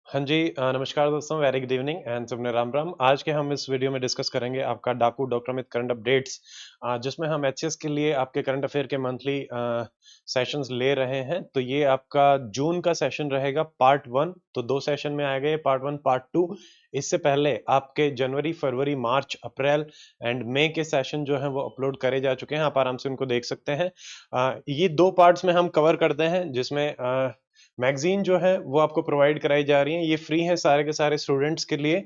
हाँ जी, नमस्कार दोस्तों, वेरी गुड इवनिंग एंड सबने राम राम। आज के हम इस वीडियो में डिस्कस करेंगे आपका डाकू डॉक्टर अमित करंट अपडेट्स, जिसमें हम एचएस के लिए आपके करंट अफेयर के मंथली सेशंस ले रहे हैं। तो ये आपका जून का सेशन रहेगा पार्ट वन। तो दो सेशन में आएगा ये, पार्ट वन पार्ट टू। इससे पहले आपके जनवरी फरवरी मार्च अप्रैल एंड मई के सेशन जो हैं वो अपलोड करे जा चुके हैं, आप आराम से उनको देख सकते हैं। ये दो पार्ट्स में हम कवर करते हैं, जिसमें मैगजीन जो है वो आपको प्रोवाइड कराई जा रही है, ये फ्री है सारे के सारे स्टूडेंट्स के लिए।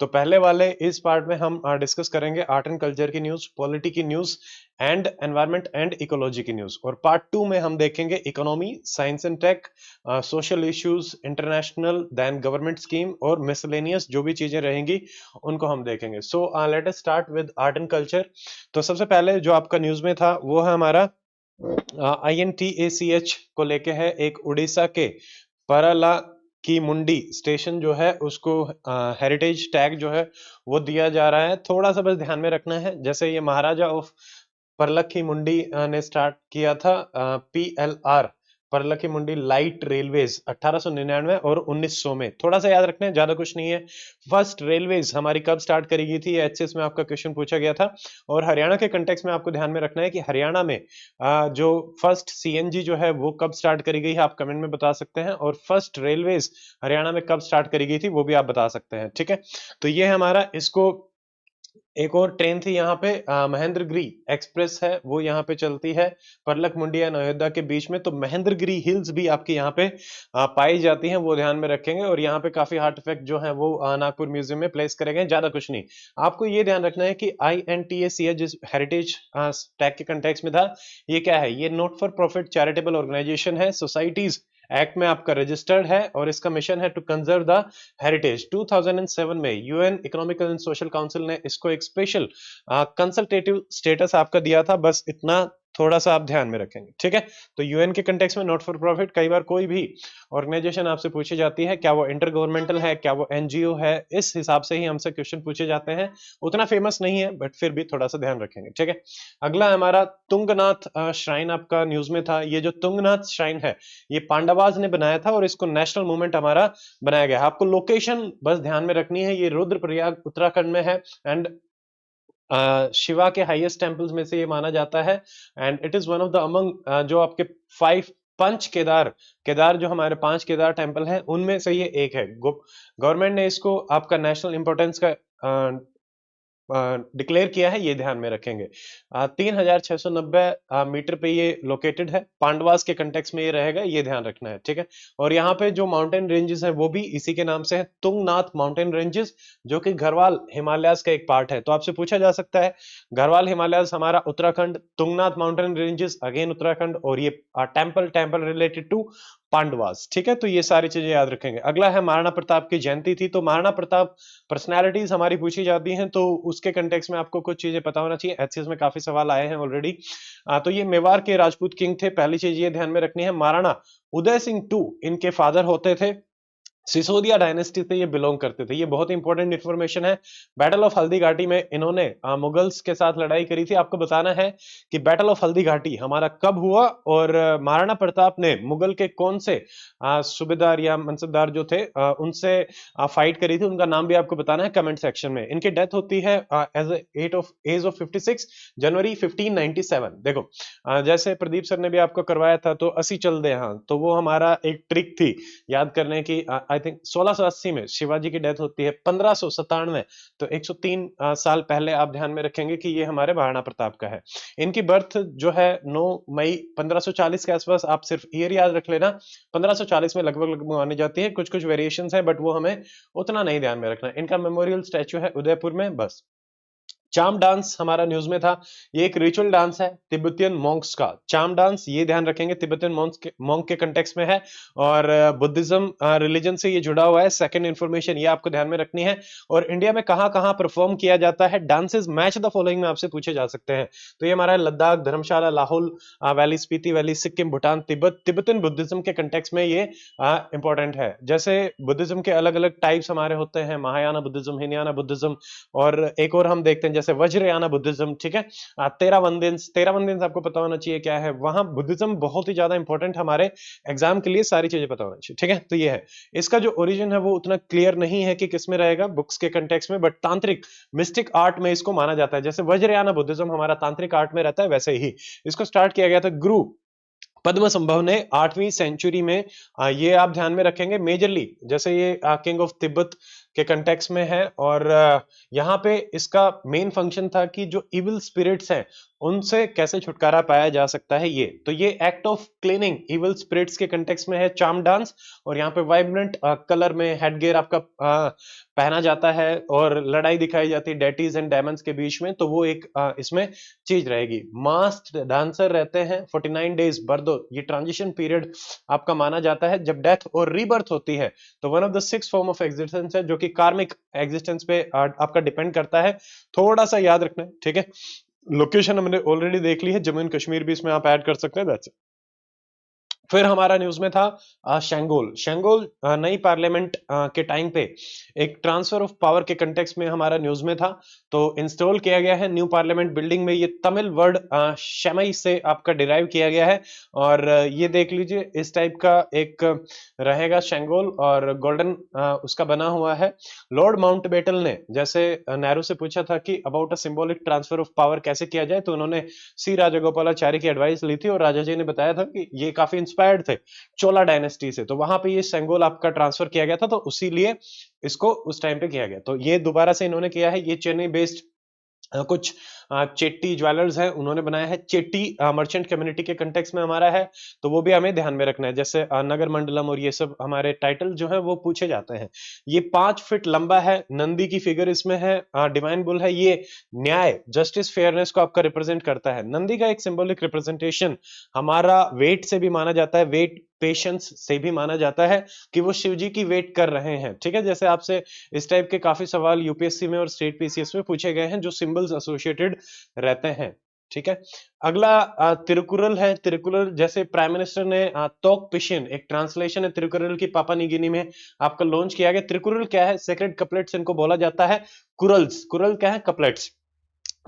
तो पहले वाले इस पार्ट में हम डिस्कस करेंगे आर्ट एंड कल्चर की न्यूज, पॉलिटी की news and environment and ecology की न्यूज। और पार्ट टू में हम देखेंगे economy, science and tech, social issues, international, then government scheme और मिसलेनियस जो भी चीजें रहेंगी उनको हम देखेंगे। So let us start with art and culture. तो सबसे पहले जो आपका न्यूज में था वो है हमारा INTACH को लेके है। एक उड़ीसा के परला की मुंडी स्टेशन जो है उसको हेरिटेज टैग जो है वो दिया जा रहा है। थोड़ा सा बस ध्यान में रखना है, जैसे ये महाराजा ऑफ परलखी मुंडी ने स्टार्ट किया था PLR, परलखी मुंडी लाइट रेलवेज 1899 और 1900 में। थोड़ा सा याद रखना है, ज्यादा कुछ नहीं है। फर्स्ट रेलवेज हमारी कब स्टार्ट करी गई थी, एचएस में आपका क्वेश्चन पूछा गया था। और हरियाणा के कंटेक्स्ट में आपको ध्यान में रखना है कि हरियाणा में जो फर्स्ट CNG जो है वो कब स्टार्ट करी गई है, आप कमेंट में बता सकते हैं। और फर्स्ट रेलवेज हरियाणा में कब स्टार्ट करी गई थी वो भी आप बता सकते हैं, ठीक है। तो ये हमारा इसको एक और ट्रेन थी यहाँ पे, महेंद्रगिरी एक्सप्रेस है, वो यहाँ पे चलती है परलक मुंडी एंड अयोध्या के बीच में। तो महेंद्रगिरी हिल्स भी आपके यहाँ पे पाई जाती हैं, वो ध्यान में रखेंगे। और यहाँ पे काफी आर्टिफैक्ट जो है वो नागपुर म्यूजियम में प्लेस करे गए, ज्यादा कुछ नहीं। आपको ये ध्यान रखना है कि INTACH जिस हेरिटेज टैग के कंटेक्स में था, ये क्या है, ये not for profit charitable organization है, सोसाइटीज एक्ट में आपका रजिस्टर्ड है। और इसका मिशन है टू कंजर्व द हेरिटेज। 2007 में UN economical and social council ने इसको एक स्पेशल कंसल्टेटिव स्टेटस आपका दिया था, बस इतना थोड़ा सा आप ध्यान में रखेंगे, ठीक है। तो UN के कंटेक्स्ट में नॉट फॉर प्रॉफिट, कई बार कोई भी ऑर्गेनाइजेशन आपसे पूछी जाती है, क्या वो इंटर गवर्नमेंटल है, क्या वो NGO है, इस हिसाब से ही हमसे क्वेश्चन पूछे जाते हैं। उतना फेमस नहीं है बट फिर भी थोड़ा सा ध्यान रखेंगे, ठीक है। अगला हमारा तुंगनाथ श्राइन आपका न्यूज में था। ये जो तुंगनाथ श्राइन है ये पांडवाज ने बनाया था और इसको नेशनल मूवमेंट हमारा बनाया गया है। आपको लोकेशन बस ध्यान में रखनी है, ये रुद्रप्रयाग उत्तराखंड में है एंड शिवा के हाईएस्ट टेम्पल्स में से ये माना जाता है। And it is one of the among जो आपके 5 पंच केदार, केदार जो हमारे 5 केदार टेम्पल हैं उनमें से ये एक है। गवर्नमेंट ने इसको आपका नेशनल इंपोर्टेंस का डिक्लेयर किया है, ये ध्यान में रखेंगे। 3690 मीटर पे ये लोकेटेड है, पांडवास के कंटेक्स में ये रहेगा, ये ध्यान रखना है, ठीक है। और यहाँ पे जो माउंटेन रेंजेस है वो भी इसी के नाम से है, तुंगनाथ माउंटेन रेंजेस, जो कि घरवाल हिमालयाज का एक पार्ट है। तो आपसे पूछा जा सकता है, घरवाल हिमालयाज हमारा Uttarakhand, Tungnath mountain ranges again Uttarakhand, और ये temple temple related to Pandavas, ठीक है। तो ये सारी चीजें याद रखेंगे। अगला है महाराणा प्रताप की जयंती थी। तो महाराणा प्रताप पर्सनैलिटीज हमारी पूछी जाती हैं, तो उसके कंटेक्स्ट में आपको कुछ चीजें पता होना चाहिए। एचसीएस में काफी सवाल आए हैं ऑलरेडी। तो ये मेवाड़ के राजपूत किंग थे, पहली चीज ये ध्यान में रखनी है। महाराणा उदय सिंह टू इनके फादर होते थे, सिसोदिया डायनेस्टी से ये बिलोंग करते थे, ये बहुत इंपॉर्टेंट इंफॉर्मेशन है। बैटल ऑफ हल्दी घाटी में इन्होंने मुगल्स के साथ लड़ाई करी थी। आपको बताना है कि बैटल ऑफ हल्दी घाटी हमारा कब हुआ, और महाराणा प्रताप ने मुगल के कौन से सूबेदार या मनसबदार जो थे उनसे फाइट करी थी, उनका नाम भी आपको बताना है कमेंट सेक्शन में। इनकी डेथ होती है एज ऑफ 56 जनवरी 1597। देखो जैसे प्रदीप सर ने भी आपको करवाया था, तो 80 चल दे, हाँ, तो वो हमारा एक ट्रिक थी याद करने की। आई थिंक 1680 में शिवाजी की डेथ होती है, 1597, तो 103 साल पहले आप ध्यान में रखेंगे कि ये हमारे महाराणा प्रताप का है। इनकी बर्थ जो है 9 मई 1540 के आसपास, आप सिर्फ ईयर याद रख लेना, 1540 में लगभग लगभग मानी जाती है। कुछ कुछ वेरिएशंस है बट वो हमें उतना नहीं ध्यान में रखना। इनका मेमोरियल स्टैचू है उदयपुर में, बस। चाम डांस हमारा न्यूज में था, ये एक रिचुअल डांस है तिब्बतियन मॉन्क्स का। चाम डांस ये ध्यान रखेंगे तिब्बतियन मॉन्क के कंटेक्स्ट में है, और बुद्धिज्म रिलीजन से ये जुड़ा हुआ है। सेकंड इंफॉर्मेशन ये आपको ध्यान में रखनी है। और इंडिया में कहां कहां परफॉर्म किया जाता है, डांसेस मैच द फॉलोइंग में आपसे पूछे जा सकते हैं। तो ये हमारा Ladakh, Dharamshala, Lahaul valley, Spiti valley, Sikkim, Bhutan, Tibet, Tibetan Buddhism के कंटेक्स्ट में ये इंपॉर्टेंट है। जैसे बुद्धिज्म के अलग अलग टाइप्स हमारे होते हैं, महायाना बुद्धिज्म, हिनयाना बुद्धिज्म, और एक और हम देखते हैं जैसे वज्रयाना बुद्धिज्म, ठीक है। 13 वंदन्स आपको पता होना चाहिए क्या है, वहां बुद्धिज्म बहुत ही ज्यादा इंपॉर्टेंट हमारे एग्जाम के लिए, सारी चीजें पता होना चाहिए, ठीक है। तो ये है, इसका जो ओरिजिन है वो उतना क्लियर नहीं है कि किसमें रहेगा बुक्स के कंटेक्स्ट में, बट तांत्रिक मिस्टिक आर्ट में इसको माना जाता है। जैसे वज्रयाना बुद्धिज्म हमारा तांत्रिक आर्ट में रहता है, वैसे ही इसको स्टार्ट किया गया था गुरु पद्म संभव ने 8वीं सेंचुरी में। ये आप ध्यान में रखेंगे मेजरली, जैसे ये किंग ऑफ तिब्बत के कंटेक्स्ट में है, और यहाँ पे इसका मेन फंक्शन था कि जो इविल स्पिरिट्स हैं उनसे कैसे छुटकारा पाया जा सकता है। ये तो ये act of cleaning evil spirits के कंटेक्स्ट में है चार्म डांस, और यहाँ पे वाइब्रेंट कलर में हेडगियर आपका पहना जाता है, और लड़ाई दिखाई जाती है डेटीज एंड डेमंस के बीच में, तो वो एक इसमें चीज रहेगी। मास्क्ड डांसर रहते हैं 49 डेज बर्दो, ये ट्रांजिशन पीरियड आपका माना जाता है जब डेथ और रीबर्थ होती है। तो one of the 6 form of existence है जो कि कार्मिक एग्जिस्टेंस पे आपका डिपेंड करता है, थोड़ा सा याद रखना है, ठीक है। लोकेशन हमने ऑलरेडी देख ली है, जम्मू एंड कश्मीर भी इसमें आप ऐड कर सकते हैं, दैट्स इट। फिर हमारा न्यूज में था शेंगोल। शेंगोल नई पार्लियामेंट के टाइम पे एक ट्रांसफर ऑफ पावर के कंटेक्स्ट में हमारा न्यूज में था, तो इंस्टॉल किया गया है न्यू पार्लियामेंट बिल्डिंग में। ये तमिल वर्ड शमई से आपका डिराइव किया गया है, और ये देख लीजिए इस टाइप का एक रहेगा शेंगोल, और गोल्डन उसका बना हुआ है। लॉर्ड माउंटबेटन ने जैसे नेहरू से पूछा था कि about a symbolic transfer of power कैसे किया जाए, तो उन्होंने सी राजागोपालाचारी की एडवाइस ली थी, और राजा जी ने बताया था कि ये काफी इंस्पायर्ड थे चोला डायनेस्टी से, तो वहां पे ये सेंगोल आपका ट्रांसफर किया गया था, तो उसी लिए इसको उस टाइम पे किया गया। तो ये दोबारा से इन्होंने किया है, ये चेन्नई बेस्ड कुछ चेट्टी ज्वेलर्स है उन्होंने बनाया है, चेट्टी मर्चेंट कम्युनिटी के कंटेक्स्ट में हमारा है, तो वो भी हमें ध्यान में रखना है। जैसे नगर मंडलम और ये सब हमारे टाइटल जो है वो पूछे जाते हैं। ये 5 फीट लंबा है, नंदी की फिगर इसमें है, डिवाइन बुल है, ये न्याय जस्टिस फेयरनेस को आपका रिप्रेजेंट करता है। नंदी का एक सिंबॉलिक रिप्रेजेंटेशन हमारा वेट से भी माना जाता है, वेट पेशेंस से भी माना जाता है कि वो शिव जी की वेट कर रहे हैं, ठीक है। जैसे आपसे इस टाइप के काफी सवाल यूपीएससी में और स्टेट पीसीएस में पूछे गए हैं जो सिंबल्स एसोसिएटेड रहते हैं, ठीक है। अगला तिरुकुरल है। तिरुकुरल जैसे प्राइम मिनिस्टर ने तोक पिशिन, एक ट्रांसलेशन है तिरुकुरल की, पापा न्यू में आपका लॉन्च किया गया। तिरुकुरल क्या है, सेक्रेड कपलेट्स इनको बोला जाता है। कुरल्स, कुरल क्या है, कपलेट्स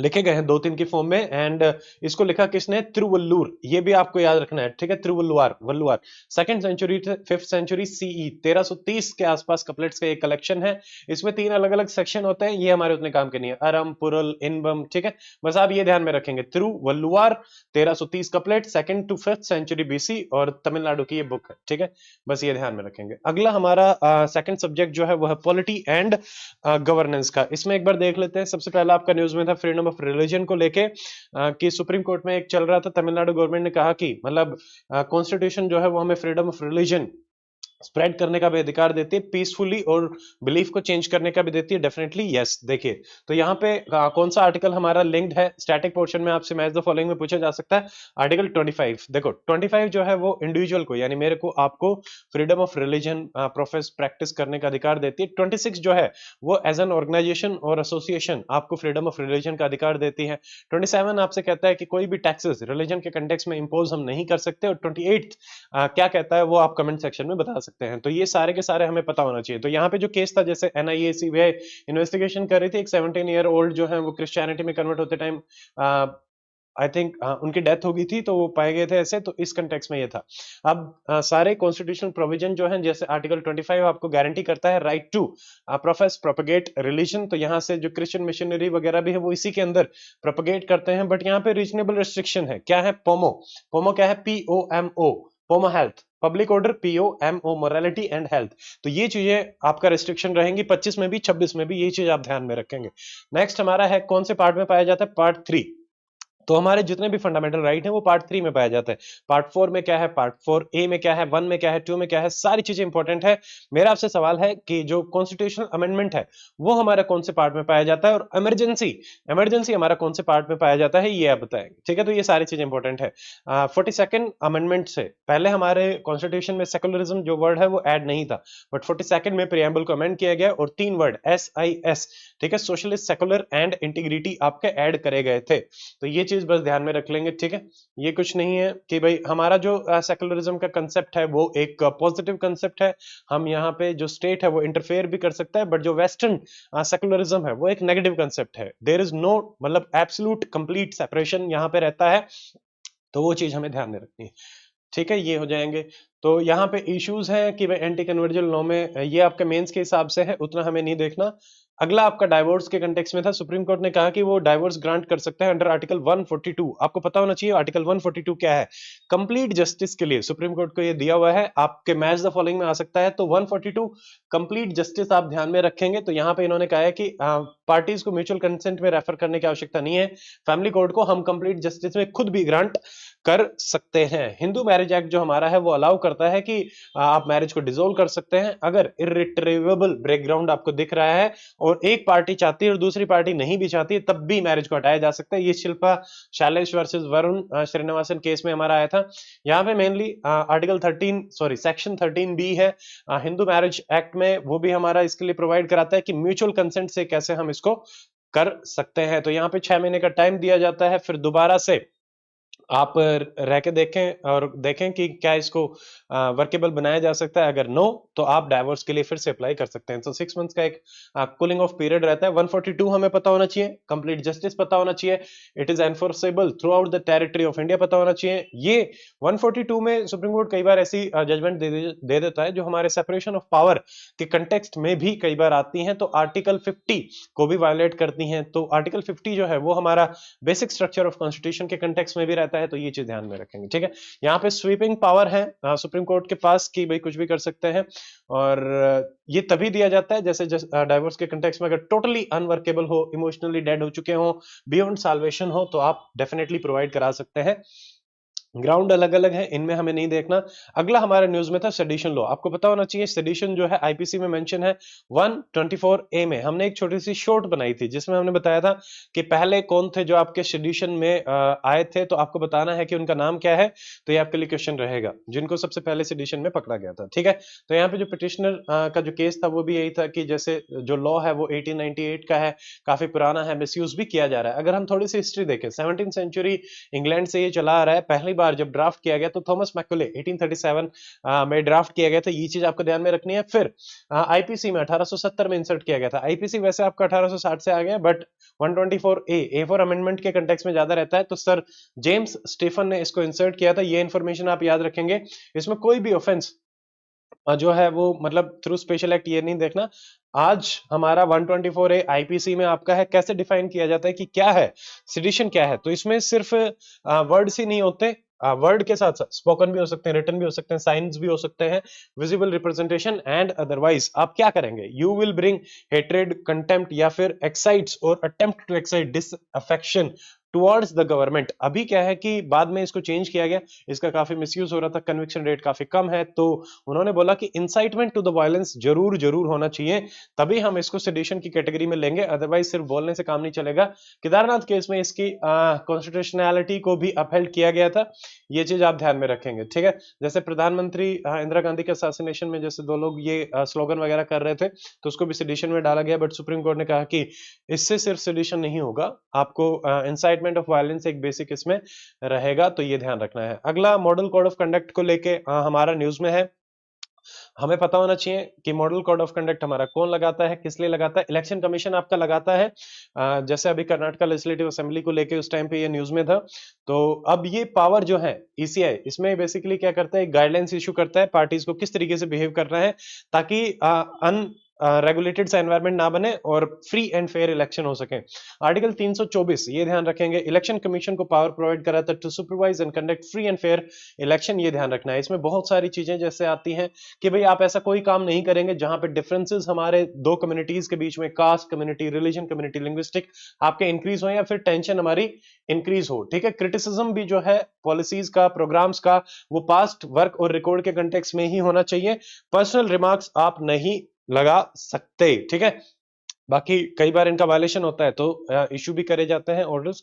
लिखे गए हैं 2-3 की फॉर्म में, एंड इसको लिखा किसने, तिरुवल्लुर, ये भी आपको याद रखना है, ठीक है। Thiruvalluvar, Valluvar 2nd century 5th century CE 1330 के आसपास कपलेट्स का एक कलेक्शन है। इसमें 3 अलग अलग सेक्शन होते हैं, ये हमारे उतने काम के नहीं है, अरम, पुरल, इनबम, ठीक है। बस आप ये ध्यान में रखेंगे, Thiruvalluvar 1330 couplet 2nd to 5th century BC, और तमिलनाडु की ये बुक है, ठीक है। बस ये ध्यान में रखेंगे। अगला हमारा सेकंड सब्जेक्ट जो है वो है पॉलिटी एंड गवर्नेंस का। इसमें एक बार देख लेते हैं। सबसे पहला आपका न्यूज में था फ्रीडम ऑफ रिलीजन को लेके कि सुप्रीम कोर्ट में एक चल रहा था, तमिलनाडु गवर्नमेंट ने कहा कि मतलब कॉन्स्टिट्यूशन जो है वो हमें फ्रीडम ऑफ रिलीजन स्प्रेड करने का भी अधिकार देती है, पीसफुली, और बिलीफ को चेंज करने का भी देती है, डेफिनेटली यस। देखिए तो यहाँ पे कौन सा आर्टिकल हमारा लिंक्ड है, स्टैटिक पोर्शन में आपसे मैच द फॉलोइंग में पूछा जा सकता है। आर्टिकल 25, देखो 25 जो है वो इंडिविजुअल को, यानी मेरे को, आपको freedom of religion profess practice करने का अधिकार देती है। 26 जो है वो एज एन ऑर्गेनाइजेशन और एसोसिएशन आपको फ्रीडम ऑफ रिलीजन का अधिकार देती है। 27 आपसे कहता है कि कोई भी टैक्सेस रिलीजन के कंटेक्स्ट में इंपोज हम नहीं कर सकते, और 28 क्या कहता है वो आप कमेंट सेक्शन में बता सकते हैं। तो ये सारे के सारे हमें पता होना चाहिए। तो यहाँ पे जो केस था, जैसे एनआईए सीबीआई इन्वेस्टिगेशन कर रही थी, एक 17 ईयर ओल्ड जो है वो क्रिश्चियनिटी में कन्वर्ट होते टाइम आई थिंक उनकी डेथ हो गई थी, तो वो पाए गए थे ऐसे, तो इस कंटेक्स्ट में ये था। अब सारे कॉन्स्टिट्यूशनल प्रोविजन जो है, जैसे आर्टिकल 25 आपको गारंटी करता है right to profess propagate religion, तो यहाँ से जो क्रिश्चियन मिशनरी वगैरह भी है वो इसी के अंदर प्रोपगेट करते हैं, बट यहाँ पे रीजनेबल रिस्ट्रिक्शन है। क्या है, पोमो, पोमो क्या है, POMO, POMO health, public order, POMO morality and health. तो ये चीजें आपका रिस्ट्रिक्शन रहेंगी 25 में भी 26 में भी, ये चीज आप ध्यान में रखेंगे। नेक्स्ट हमारा है कौन से पार्ट में पाया जाता है, पार्ट 3। तो हमारे जितने भी फंडामेंटल राइट हैं वो पार्ट 3 में पाया जाता है। पार्ट 4 में क्या है, पार्ट 4A में क्या है, 1 में क्या है, 2 में क्या है, सारी चीजें इंपॉर्टेंट है। मेरा आपसे सवाल है कि जो कॉन्स्टिट्यूशनल अमेंडमेंट है वो हमारा कौन से पार्ट में पाया जाता है, और इमरजेंसी हमारा कौन से पार्ट में पाया जाता है, ये आप बताएंगे, ठीक है। तो ये सारी चीजें इंपॉर्टेंट है। 42nd अमेंडमेंट से पहले हमारे कॉन्स्टिट्यूशन में सेकुलरिज्म जो वर्ड है वो ऐड नहीं था, बट 42nd में प्रियम्बल को अमेंड किया गया, और 3 वर्ड SIS, ठीक है, सोशलिस्ट, सेकुलर एंड इंटीग्रिटी आपके ऐड करे गए थे। तो ये चीज बस ध्यान में रख लेंगे, ठीक है। ये कुछ नहीं है कि भाई हमारा जो सेकुलरिज्म का कंसेप्ट है वो एक पॉजिटिव कंसेप्ट है। हम यहाँ पे जो स्टेट है वो इंटरफेयर भी कर सकता है, बट जो वेस्टर्न सेकुलरिज्म है वो एक नेगेटिव कंसेप्ट है। देयर इज नो मतलब एब्सोल्यूट कंप्लीट सेपरेशन यहाँ पे रहता है, तो वो चीज हमें ध्यान में रखनी है, ठीक है। ये हो जाएंगे। तो यहाँ पे इश्यूज हैं कि भाई एंटी कन्वर्जल लॉ में ये आपके मेंस के हिसाब से है, उतना हमें नहीं देखना। अगला आपका डाइवोर्स के कंटेक्स्ट में था। सुप्रीम कोर्ट ने कहा कि वो डाइवोर्स ग्रांट कर सकता है अंडर आर्टिकल 142। आपको पता होना चाहिए आर्टिकल 142 क्या है। कंप्लीट जस्टिस के लिए सुप्रीम कोर्ट को ये दिया हुआ है, आपके मैच द फॉलोइंग में आ सकता है। तो 142 कंप्लीट जस्टिस आप ध्यान में रखेंगे। तो यहाँ पे इन्होंने कहा है कि पार्टीज को म्यूचुअल कंसेंट में रेफर करने की आवश्यकता नहीं है। फैमिली कोर्ट को हम कंप्लीट जस्टिस में खुद भी ग्रांट कर सकते हैं। हिंदू मैरिज एक्ट जो हमारा है वो अलाउ करता है कि आप मैरिज को डिसोल्व कर सकते हैं अगर इर्रिट्रीवेबल ब्रेकग्राउंड आपको दिख रहा है और एक पार्टी चाहती है और दूसरी पार्टी नहीं भी चाहती है, तब भी मैरिज को हटाया जा सकता है। ये शिल्पा शैलेश वर्सेस वरुण श्रीनिवासन केस में हमारा आया था। यहाँ पे mainly article 13 sorry section 13B है हिंदू मैरिज एक्ट में, वो भी हमारा इसके लिए प्रोवाइड कराता है कि म्यूचुअल कंसेंट से कैसे हम इसको कर सकते हैं। तो यहाँ पे 6 महीने का टाइम दिया जाता है, फिर दोबारा से आप रह के देखें और देखें कि क्या इसको वर्केबल बनाया जा सकता है। अगर नो, तो आप डाइवोर्स के लिए फिर से अप्लाई कर सकते हैं। तो 6 मंथ्स का एक कूलिंग ऑफ पीरियड रहता है। 142 हमें पता होना चाहिए, कंप्लीट जस्टिस पता होना चाहिए, it is enforceable through out the territory of India पता होना चाहिए। ये 142 में सुप्रीम कोर्ट कई बार ऐसी जजमेंट दे देता है जो हमारे सेपरेशन ऑफ पावर के कंटेक्स्ट में भी कई बार आती हैं, तो आर्टिकल 50 को भी वायलेट करती हैं। तो आर्टिकल 50 जो है वो हमारा बेसिक स्ट्रक्चर ऑफ कॉन्स्टिट्यूशन के कंटेक्स्ट में भी रहता है, तो ये चीज ध्यान में रखेंगे, ठीक है। यहाँ पे स्वीपिंग पावर है सुप्रीम कोर्ट के पास कि भाई कुछ भी कर सकते हैं, और ये तभी दिया जाता है जैसे डाइवोर्स के कंटेक्स्ट में अगर टोटली अनवर्केबल हो, इमोशनली डेड हो चुके हो, बियॉन्ड साल्वेशन हो, तो आप डेफिनेटली प्रोवाइड करा सकते हैं। ग्राउंड अलग अलग है, इनमें हमें नहीं देखना। अगला हमारे न्यूज में था सेडिशन लॉ। आपको पता होना चाहिए सेडिशन जो है आईपीसी में मेंशन है 124A में। हमने एक छोटी सी शॉर्ट बनाई थी जिसमें हमने बताया था कि पहले कौन थे जो आपके सेडिशन में आए थे, तो आपको बताना है कि उनका नाम क्या है। तो ये आपके लिए क्वेश्चन रहेगा, जिनको सबसे पहले सेडिशन में पकड़ा गया था, ठीक है। तो यहाँ पे जो पिटिशनर का जो केस था वो भी यही था कि जैसे जो लॉ है वो 1898 का है, काफी पुराना है, मिसयूज भी किया जा रहा है। अगर हम थोड़ी सी हिस्ट्री देखें, 17th सेंचुरी इंग्लैंड से ये चला आ रहा है। पहली बार जब ड्राफ्ट किया गया तो थॉमस मैकुले 1837 में ड्राफ्ट किया गया था, ये चीज आपको ध्यान में रखनी है। फिर आईपीसी में 1870 में इंसर्ट किया गया था। आईपीसी वैसे आपका 1860 से आ गया, बट 124A A4 अमेंडमेंट के कंटेक्स्ट में ज्यादा रहता है, तो सर जेम्स स्टीफन ने इसको इंसर्ट किया था। ये इंफॉर्मेशन आप याद रखेंगे। इसमें कोई भी ऑफेंस जो है वो मतलब थ्रू स्पेशल एक्ट ये नहीं देखना। आज हमारा 124A आईपीसी में आपका है, कैसे डिफाइन किया जाता है कि क्या है सेडिशन क्या है। तो इसमें सिर्फ वर्ड्स ही नहीं होते, वर्ड के साथ साथ स्पोकन भी हो सकते हैं, रिटन भी हो सकते हैं, साइंस भी हो सकते हैं, विजिबल रिप्रेजेंटेशन एंड अदरवाइज। आप क्या करेंगे, you will bring hatred, contempt या फिर एक्साइट्स और attempt to excite disaffection towards the government. अभी क्या है कि बाद में इसको चेंज किया गया, इसका काफी मिसयूज हो रहा था, कन्विक्शन रेट काफी कम है, तो उन्होंने बोला कि इंसाइटमेंट टू द वायलेंस जरूर जरूर होना चाहिए, तभी हम इसको सेडिशन की कैटेगरी में लेंगे। अदरवाइज सिर्फ बोलने से काम नहीं चलेगा। केदारनाथ केस में इसकी कॉन्स्टिट्यूशनैलिटी को भी अपहेल्ड किया गया था, ये चीज आप ध्यान में रखेंगे, ठीक है। जैसे प्रधानमंत्री इंदिरा गांधी के असैसिनेशन में जैसे दो लोग ये स्लोगन वगैरह कर रहे थे, तो उसको भी सेडिशन में डाला गया, बट सुप्रीम कोर्ट ने कहा कि इससे सिर्फ सेडिशन नहीं होगा, आपको इंसाइटमेंट ऑफ वायलेंस एक बेसिक इसमें रहेगा, तो ये ध्यान रखना है। अगला मॉडल कोड ऑफ कंडक्ट को लेके हमारा न्यूज में है। हमें पता होना चाहिए कि मॉडल कोड ऑफ कंडक्ट हमारा कौन लगाता है, किस लिए लगाता है। इलेक्शन कमीशन आपका लगाता है। जैसे अभी कर्नाटका लेजिस्लेटिव असेंबली को लेके उस टाइम पे ये न्यूज में था। तो अब ये पावर जो है ईसीआई, इसमें बेसिकली क्या करता है, गाइडलाइंस इशू करता है पार्टीज को किस तरीके से बिहेव करना है, ताकि अन रेगुलेटेड सा एनवायरनमेंट ना बने और फ्री एंड फेयर इलेक्शन हो सके। आर्टिकल 324 ये ध्यान रखेंगे, इलेक्शन कमीशन को पावर प्रोवाइड कराता है to supervise and conduct free and fair election, ये ध्यान रखना है। इसमें बहुत सारी चीजें जैसे आती हैं कि भाई आप ऐसा कोई काम नहीं करेंगे जहां पे डिफरेंसेस हमारे दो कम्युनिटीज के बीच में, cast community, religion community, linguistic, आपके इंक्रीज हो या फिर टेंशन हमारी इंक्रीज हो, ठीक है। क्रिटिसिज्म भी जो है पॉलिसीज का, प्रोग्राम्स का, वो पास्ट वर्क और रिकॉर्ड के कंटेक्स्ट में ही होना चाहिए। पर्सनल रिमार्क्स आप नहीं लगा सकते, ठीक है। बाकी कई बार इनका वायलेशन होता है तो इशू भी करे जाते हैं ऑर्डर्स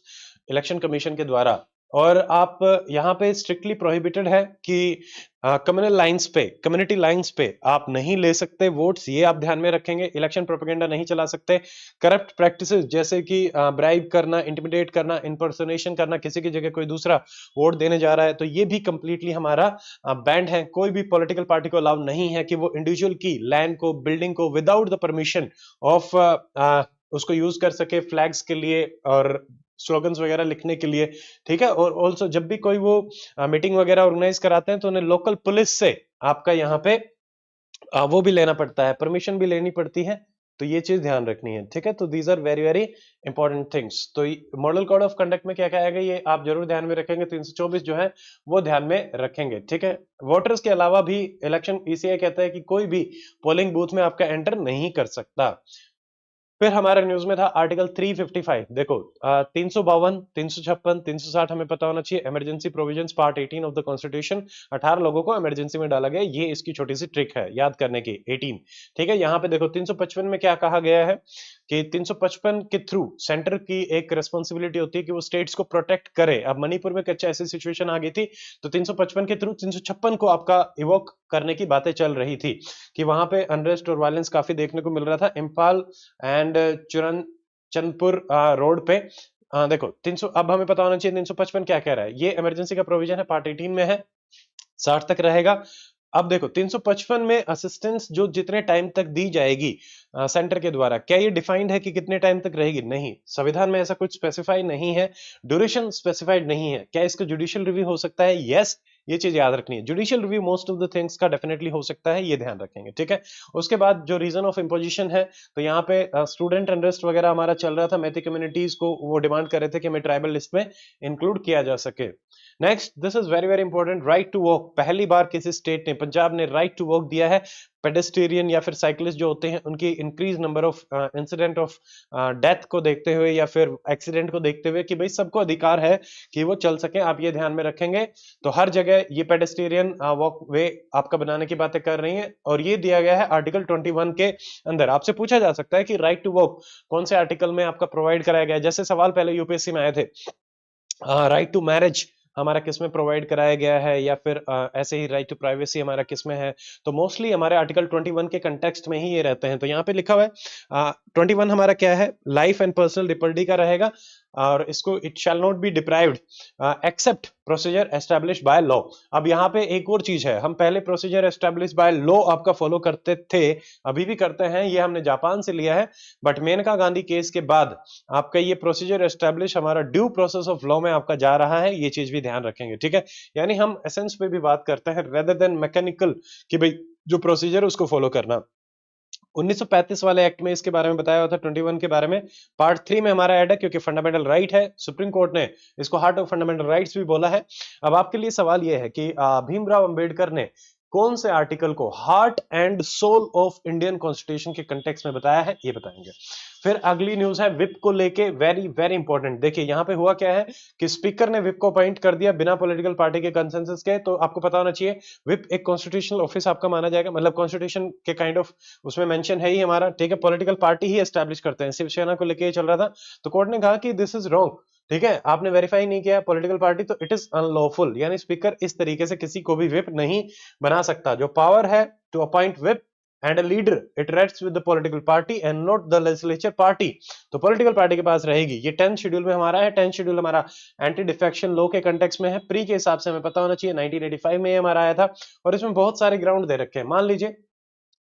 इलेक्शन कमीशन के द्वारा। और आप यहाँ पे स्ट्रिक्टली प्रोहिबिटेड है कि कम्युनल लाइंस पे, कम्युनिटी लाइंस पे आप नहीं ले सकते वोट्स, ये आप ध्यान में रखेंगे। इलेक्शन प्रोपेगेंडा नहीं चला सकते। करप्ट प्रैक्टिसेस जैसे कि ब्राइब करना, इंटिमिडेट करना, इंपर्सोनेशन करना, किसी की जगह कोई दूसरा वोट देने जा रहा है, तो ये भी कंप्लीटली हमारा बैंड है। कोई भी पॉलिटिकल पार्टी को अलाउ नहीं है कि वो इंडिविजुअल की लैंड को, बिल्डिंग को विदाउट द परमिशन ऑफ उसको यूज कर सके फ्लैग्स के लिए और स्लोगन्स वगैरह लिखने के लिए, ठीक है। और ऑल्सो जब भी कोई वो मीटिंग वगैरह ऑर्गेनाइज कराते हैं तो उन्हें लोकल पुलिस से आपका यहाँ पे वो भी लेना पड़ता है, परमिशन भी लेनी पड़ती है। तो ये चीज ध्यान रखनी है, ठीक है। तो these are very very important things. तो मॉडल कोड ऑफ कंडक्ट में क्या क्या आएगा ये आप जरूर ध्यान में रखेंगे। 324 जो है वो ध्यान में रखेंगे, ठीक है। वोटर्स के अलावा भी इलेक्शन ईसीआई कहता है कि कोई भी पोलिंग बूथ में आपका एंटर नहीं कर सकता। फिर हमारे न्यूज में था आर्टिकल 355। देखो 352, 356, 360 हमें पता होना चाहिए। Emergency provisions part 18 of the constitution, 18 लोगों को इमरजेंसी में डाला गया, ये इसकी छोटी सी ट्रिक है याद करने की, 18, ठीक है। यहाँ पे देखो 355 में क्या कहा गया है कि 355 के थ्रू सेंटर की एक रेस्पॉन्सिबिलिटी होती है कि वो स्टेट्स को प्रोटेक्ट करे। अब मणिपुर में कुछ ऐसी सिचुएशन आ गई थी, तो 355 के थ्रू 356 को आपका इवोक करने की बातें चल रही थी कि वहां पे अनरेस्ट और वायलेंस काफी देखने को मिल रहा था। इम्फाल एंड चुरनचंदपुर रोड पे देखो 300, अब हमें पता होना चाहिए 355 क्या कह रहा है। ये इमरजेंसी का प्रोविजन है, पार्ट 18 में है, 60 तक रहेगा। अब देखो 355 में असिस्टेंस जो जितने टाइम तक दी जाएगी सेंटर के द्वारा, क्या ये डिफाइंड है कि कितने टाइम तक रहेगी? नहीं, संविधान में ऐसा कुछ स्पेसिफाई नहीं है। ड्यूरेशन स्पेसिफाइड नहीं है। क्या इसका जुडिशियल रिव्यू हो सकता है? यस, ये चीज याद रखनी है। Judicial review most of the things का डेफिनेटली हो सकता है, ये ध्यान रखेंगे, ठीक है। उसके बाद जो रीजन ऑफ इम्पोजिशन है, तो यहाँ पे स्टूडेंट अनरेस्ट वगैरह हमारा चल रहा था। मैथी कम्युनिटीज को वो डिमांड कर रहे थे कि हमें ट्राइबल लिस्ट में इंक्लूड किया जा सके। Next, this is very very important, right to walk. पहली बार किसी स्टेट ने, पंजाब ने राइट टू वॉक दिया है। पेडेस्टेरियन या फिर साइकिलिस्ट जो होते हैं उनकी increase number of incident of death को देखते हुए या फिर एक्सीडेंट को देखते हुए कि भाई सबको अधिकार है कि वो चल सके, आप ये ध्यान में रखेंगे। तो हर जगह ये पेडेस्टेरियन वॉक वे आपका बनाने की बातें कर रही हैं और ये दिया गया है आर्टिकल 21 के अंदर। आपसे पूछा जा सकता है कि राइट टू वॉक कौन से आर्टिकल में आपका प्रोवाइड कराया गया है। जैसे सवाल पहले यूपीएससी में आए थे, राइट टू मैरिज हमारा किस में प्रोवाइड कराया गया है, या फिर ऐसे ही राइट टू प्राइवेसी हमारा किस में है। तो मोस्टली हमारे आर्टिकल 21 के कंटेक्स्ट में ही ये रहते हैं। तो यहाँ पे लिखा हुआ है 21 हमारा क्या है, लाइफ एंड पर्सनल लिबर्टी का रहेगा और इसको it shall not be deprived except procedure establish by law. अब यहाँ पे एक और चीज है, हम पहले प्रोसीजर एस्टैब्लिश बाय लॉ आपका फॉलो करते थे, अभी भी करते हैं, ये हमने जापान से लिया है। बट मेनका गांधी केस के बाद आपका ये प्रोसीजर एस्टैब्लिश हमारा ड्यू प्रोसेस ऑफ लॉ में आपका जा रहा है, ये चीज भी ध्यान रखेंगे, ठीक है। यानी हम एसेंस पे भी बात करते हैं रेदर देन मैकेनिकल कि भाई जो प्रोसीजर है उसको फॉलो करना। 1935 वाले एक्ट में इसके बारे में बताया हुआ था, 21 के बारे में पार्ट 3 में हमारा ऐड है क्योंकि फंडामेंटल राइट है। सुप्रीम कोर्ट ने इसको हार्ट ऑफ फंडामेंटल राइट्स भी बोला है। अब आपके लिए सवाल यह है कि भीमराव अंबेडकर ने कौन से आर्टिकल को heart and soul of Indian constitution के कंटेक्स्ट में बताया है, ये बताएंगे। फिर अगली न्यूज है विप को लेके, वेरी वेरी इंपॉर्टेंट। देखिए यहाँ पे हुआ क्या है कि स्पीकर ने विप को अपॉइंट कर दिया बिना पॉलिटिकल पार्टी के कंसेंसस के। तो आपको पता होना चाहिए विप एक कॉन्स्टिट्यूशनल ऑफिस आपका माना जाएगा, मतलब कॉन्स्टिट्यूशन के काइंड ऑफ उसमें मेंशन है ही हमारा, ठीक है। पॉलिटिकल पार्टी ही एस्टैब्लिश करते हैं, शिवसेना को लेके चल रहा था। तो कोर्ट ने कहा कि दिस इज रॉन्ग, ठीक है, आपने वेरीफाई नहीं किया पॉलिटिकल पार्टी, तो इट इज अनलॉफुल। यानी स्पीकर इस तरीके से किसी को भी विप नहीं बना सकता। जो पावर है to appoint whip and a leader it rests with the political party and not the legislature party। तो पॉलिटिकल पार्टी के पास रहेगी। ये 10th शेड्यूल में हमारा है। 10th शेड्यूल हमारा एंटी डिफेक्शन लॉ के कंटेक्स्ट में है। प्री के हिसाब से हमें पता होना चाहिए 1985 में ये हमारा आया था और इसमें बहुत सारे ग्राउंड दे रखे हैं, मान लीजिए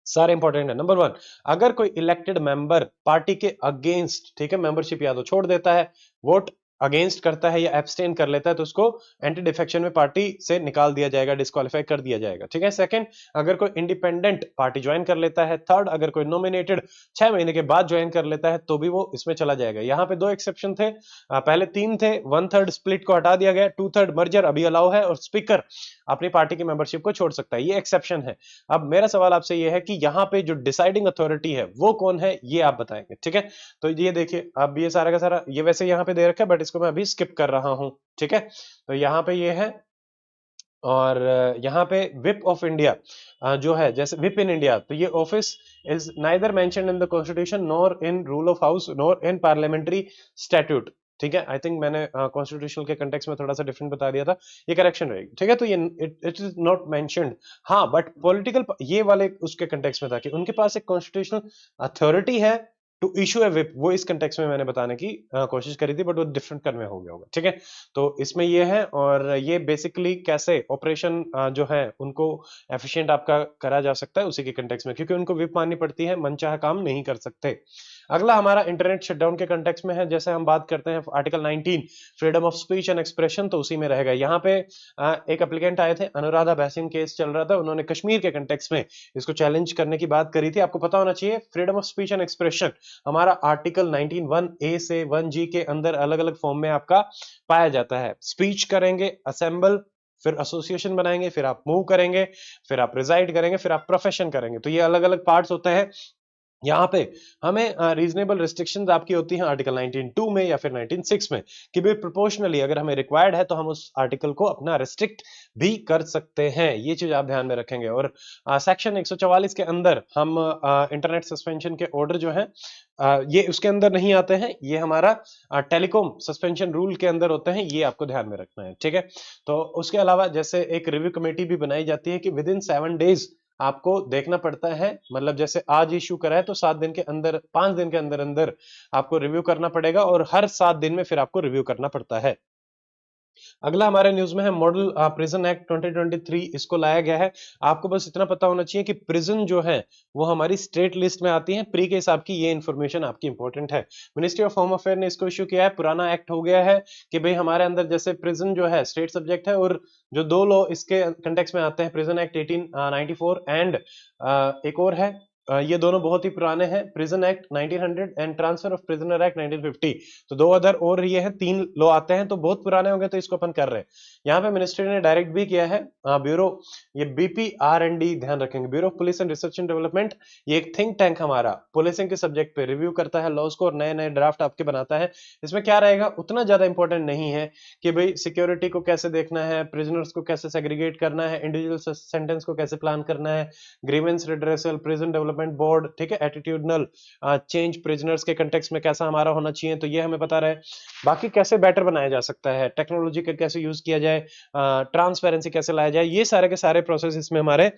सारे इंपॉर्टेंट है। नंबर 1, अगर कोई इलेक्टेड मेंबर पार्टी के अगेंस्ट, ठीक है, मेंबरशिप या तो छोड़ देता है, वोट अगेंस्ट करता है या एब्सटेन कर लेता है, तो उसको एंटी डिफेक्शन में पार्टी से निकाल दिया जाएगा, डिस्क्वालीफाई कर दिया जाएगा, ठीक है। सेकंड, अगर कोई इंडिपेंडेंट पार्टी ज्वाइन कर लेता है। थर्ड, अगर कोई नॉमिनेटेड 6 महीने के बाद ज्वाइन कर लेता है तो भी वो इसमें चला जाएगा। यहाँ पे 2 एक्सेप्शन थे, पहले 3 थे। 1/3 स्प्लिट को हटा दिया गया, 2/3 मर्जर अभी अलाउ है और स्पीकर अपनी पार्टी की मेंबरशिप को छोड़ सकता है, ये एक्सेप्शन है। अब मेरा सवाल आपसे ये है कि यहाँ पे जो डिसाइडिंग अथॉरिटी है वो कौन है, ये आप बताएंगे, ठीक है। तो ये देखिए, अब ये सारा का सारा ये वैसे यहाँ पे दे रखा है बट इसको मैं अभी स्किप कर रहा हूं, ठीक है। तो यहाँ पे ये है और यहाँ पे विप ऑफ इंडिया जो है, जैसे विप इन इंडिया, तो ये office is neither mentioned in the constitution nor in rule of house nor in parliamentary statute. ठीक है, आई थिंक मैंने कॉन्स्टिट्यूशनल के कंटेक्स्ट में थोड़ा सा डिफरेंट बता दिया था, ये करेक्शन रहेगी, ठीक है। तो ये इट इज नॉट मेंशन्ड, हाँ, बट पॉलिटिकल ये वाले उसके कंटेक्स्ट में था कि उनके पास एक कॉन्स्टिट्यूशनल अथॉरिटी है टू इशू ए विप, वो इस कंटेक्स्ट में मैंने बताने की कोशिश करी थी, बट वो डिफरेंट कन्वे हो गया होगा, ठीक है। तो इसमें ये है, और ये बेसिकली कैसे ऑपरेशन जो है उनको एफिशिएंट आपका करा जा सकता है उसी के कंटेक्स्ट में, क्योंकि उनको विप माननी पड़ती है, मनचाहा काम नहीं कर सकते। अगला हमारा इंटरनेट शटडाउन के कंटेक्स्ट में है, जैसे हम बात करते हैं article 19 freedom of speech and expression, तो उसी में रहेगा। यहाँ पे एक एप्लीकेंट आए थे, अनुराधा बहसीन केस चल रहा था, उन्होंने कश्मीर के कंटेक्स्ट में इसको चैलेंज करने की बात करी थी। आपको पता होना चाहिए freedom of speech and expression हमारा आर्टिकल 19 1A से 1G के अंदर अलग अलग फॉर्म में आपका पाया जाता है। स्पीच करेंगे, असेंबल, फिर एसोसिएशन बनाएंगे, फिर आप मूव करेंगे, फिर आप रिजाइड करेंगे, फिर आप प्रोफेशन करेंगे, तो ये अलग अलग पार्ट्स होते हैं। यहाँ पे हमें रीजनेबल रिस्ट्रिक्शंस आपकी होती हैं आर्टिकल 19(2) में या फिर 19(6) में, कि भाई प्रोपोर्शनली अगर हमें रिक्वायर्ड है तो हम उस आर्टिकल को अपना रिस्ट्रिक्ट भी कर सकते हैं, ये चीज आप ध्यान में रखेंगे। और सेक्शन 144 के अंदर हम इंटरनेट सस्पेंशन के ऑर्डर जो है ये उसके अंदर नहीं आते हैं, ये हमारा टेलीकॉम सस्पेंशन रूल के अंदर होते हैं, ये आपको ध्यान में रखना है, ठीक है। तो उसके अलावा जैसे एक रिव्यू कमेटी भी बनाई जाती है कि विद इन 7 डेज आपको देखना पड़ता है, मतलब जैसे आज इशू करा है तो 7 दिन के अंदर, 5 दिन के अंदर अंदर आपको रिव्यू करना पड़ेगा, और हर 7 दिन में फिर आपको रिव्यू करना पड़ता है। अगला हमारे न्यूज में है मॉडल प्रिजन एक्ट 2023, इसको लाया गया है। आपको बस इतना पता होना चाहिए कि प्रिजन जो है वो हमारी स्टेट लिस्ट में आती है प्री के हिसाब की, ये इन्फॉर्मेशन आपकी इंपॉर्टेंट है। मिनिस्ट्री ऑफ होम अफेयर ने इसको इश्यू किया है, पुराना एक्ट हो गया है कि भाई हमारे अंदर जैसे प्रिजन जो है स्टेट सब्जेक्ट है, और जो दो लॉ इसके कंटेक्स्ट में आते हैं, प्रिजन एक्ट 1894 एंड एक और है, ये दोनों बहुत ही पुराने हैं, prison act 1900 and transfer of prisoner act 1950। तो दो अदर और ये हैं, 3 लॉ आते हैं, तो बहुत पुराने होंगे, तो इसको अपन कर रहे हैं। यहाँ पे मिनिस्ट्री ने डायरेक्ट भी किया है ब्यूरो, ये BPR&D ध्यान रखेंगे, bureau of police and research and development, ये एक थिंक टैंक हमारा पुलिसिंग के सब्जेक्ट पे रिव्यू करता है लॉज को और नए नए ड्राफ्ट आपके बनाता है। इसमें क्या रहेगा उतना ज्यादा इंपॉर्टेंट नहीं है कि भाई सिक्योरिटी को कैसे देखना है, प्रिजनर्स को कैसे सेग्रीगेट करना है, इंडिविजुअल सेंटेंस को कैसे प्लान करना है, grievance redressal, prison development board, ठीक है, एटीट्यूडनल चेंज प्रिजनर्स के कंटेक्स्ट में कैसा हमारा होना चाहिए, तो ये हमें पता रहे। बाकी कैसे बेटर बनाया जा सकता है, टेक्नोलॉजी का कैसे यूज किया जाए, ट्रांसपेरेंसी कैसे लाया जाए, ये सारे के सारे प्रोसेस इसमें हमारे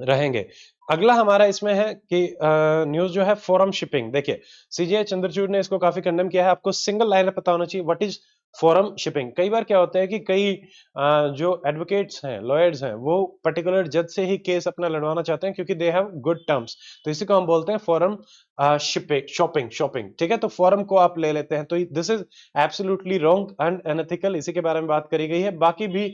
रहेंगे। अगला हमारा इसमें है कि न्यूज जो है फोरम शिपिंग, देखिए सीजे चंद्रचूड़ ने इसको काफी कंडेम किया है। आपको सिंगल लाइन में पता होना चाहिए व्हाट इज फोरम शिपिंग। कई बार क्या होता है कि कई जो एडवोकेट्स हैं, लॉयर्स हैं, वो पर्टिकुलर जज से ही केस अपना लड़वाना चाहते हैं क्योंकि दे हैव गुड टर्म्स, तो इसी को हम बोलते हैं फोरम शॉपिंग, ठीक है। तो फोरम को आप ले लेते हैं, तो this is absolutely wrong and unethical, इसी के बारे में बात करी गई है। बाकी भी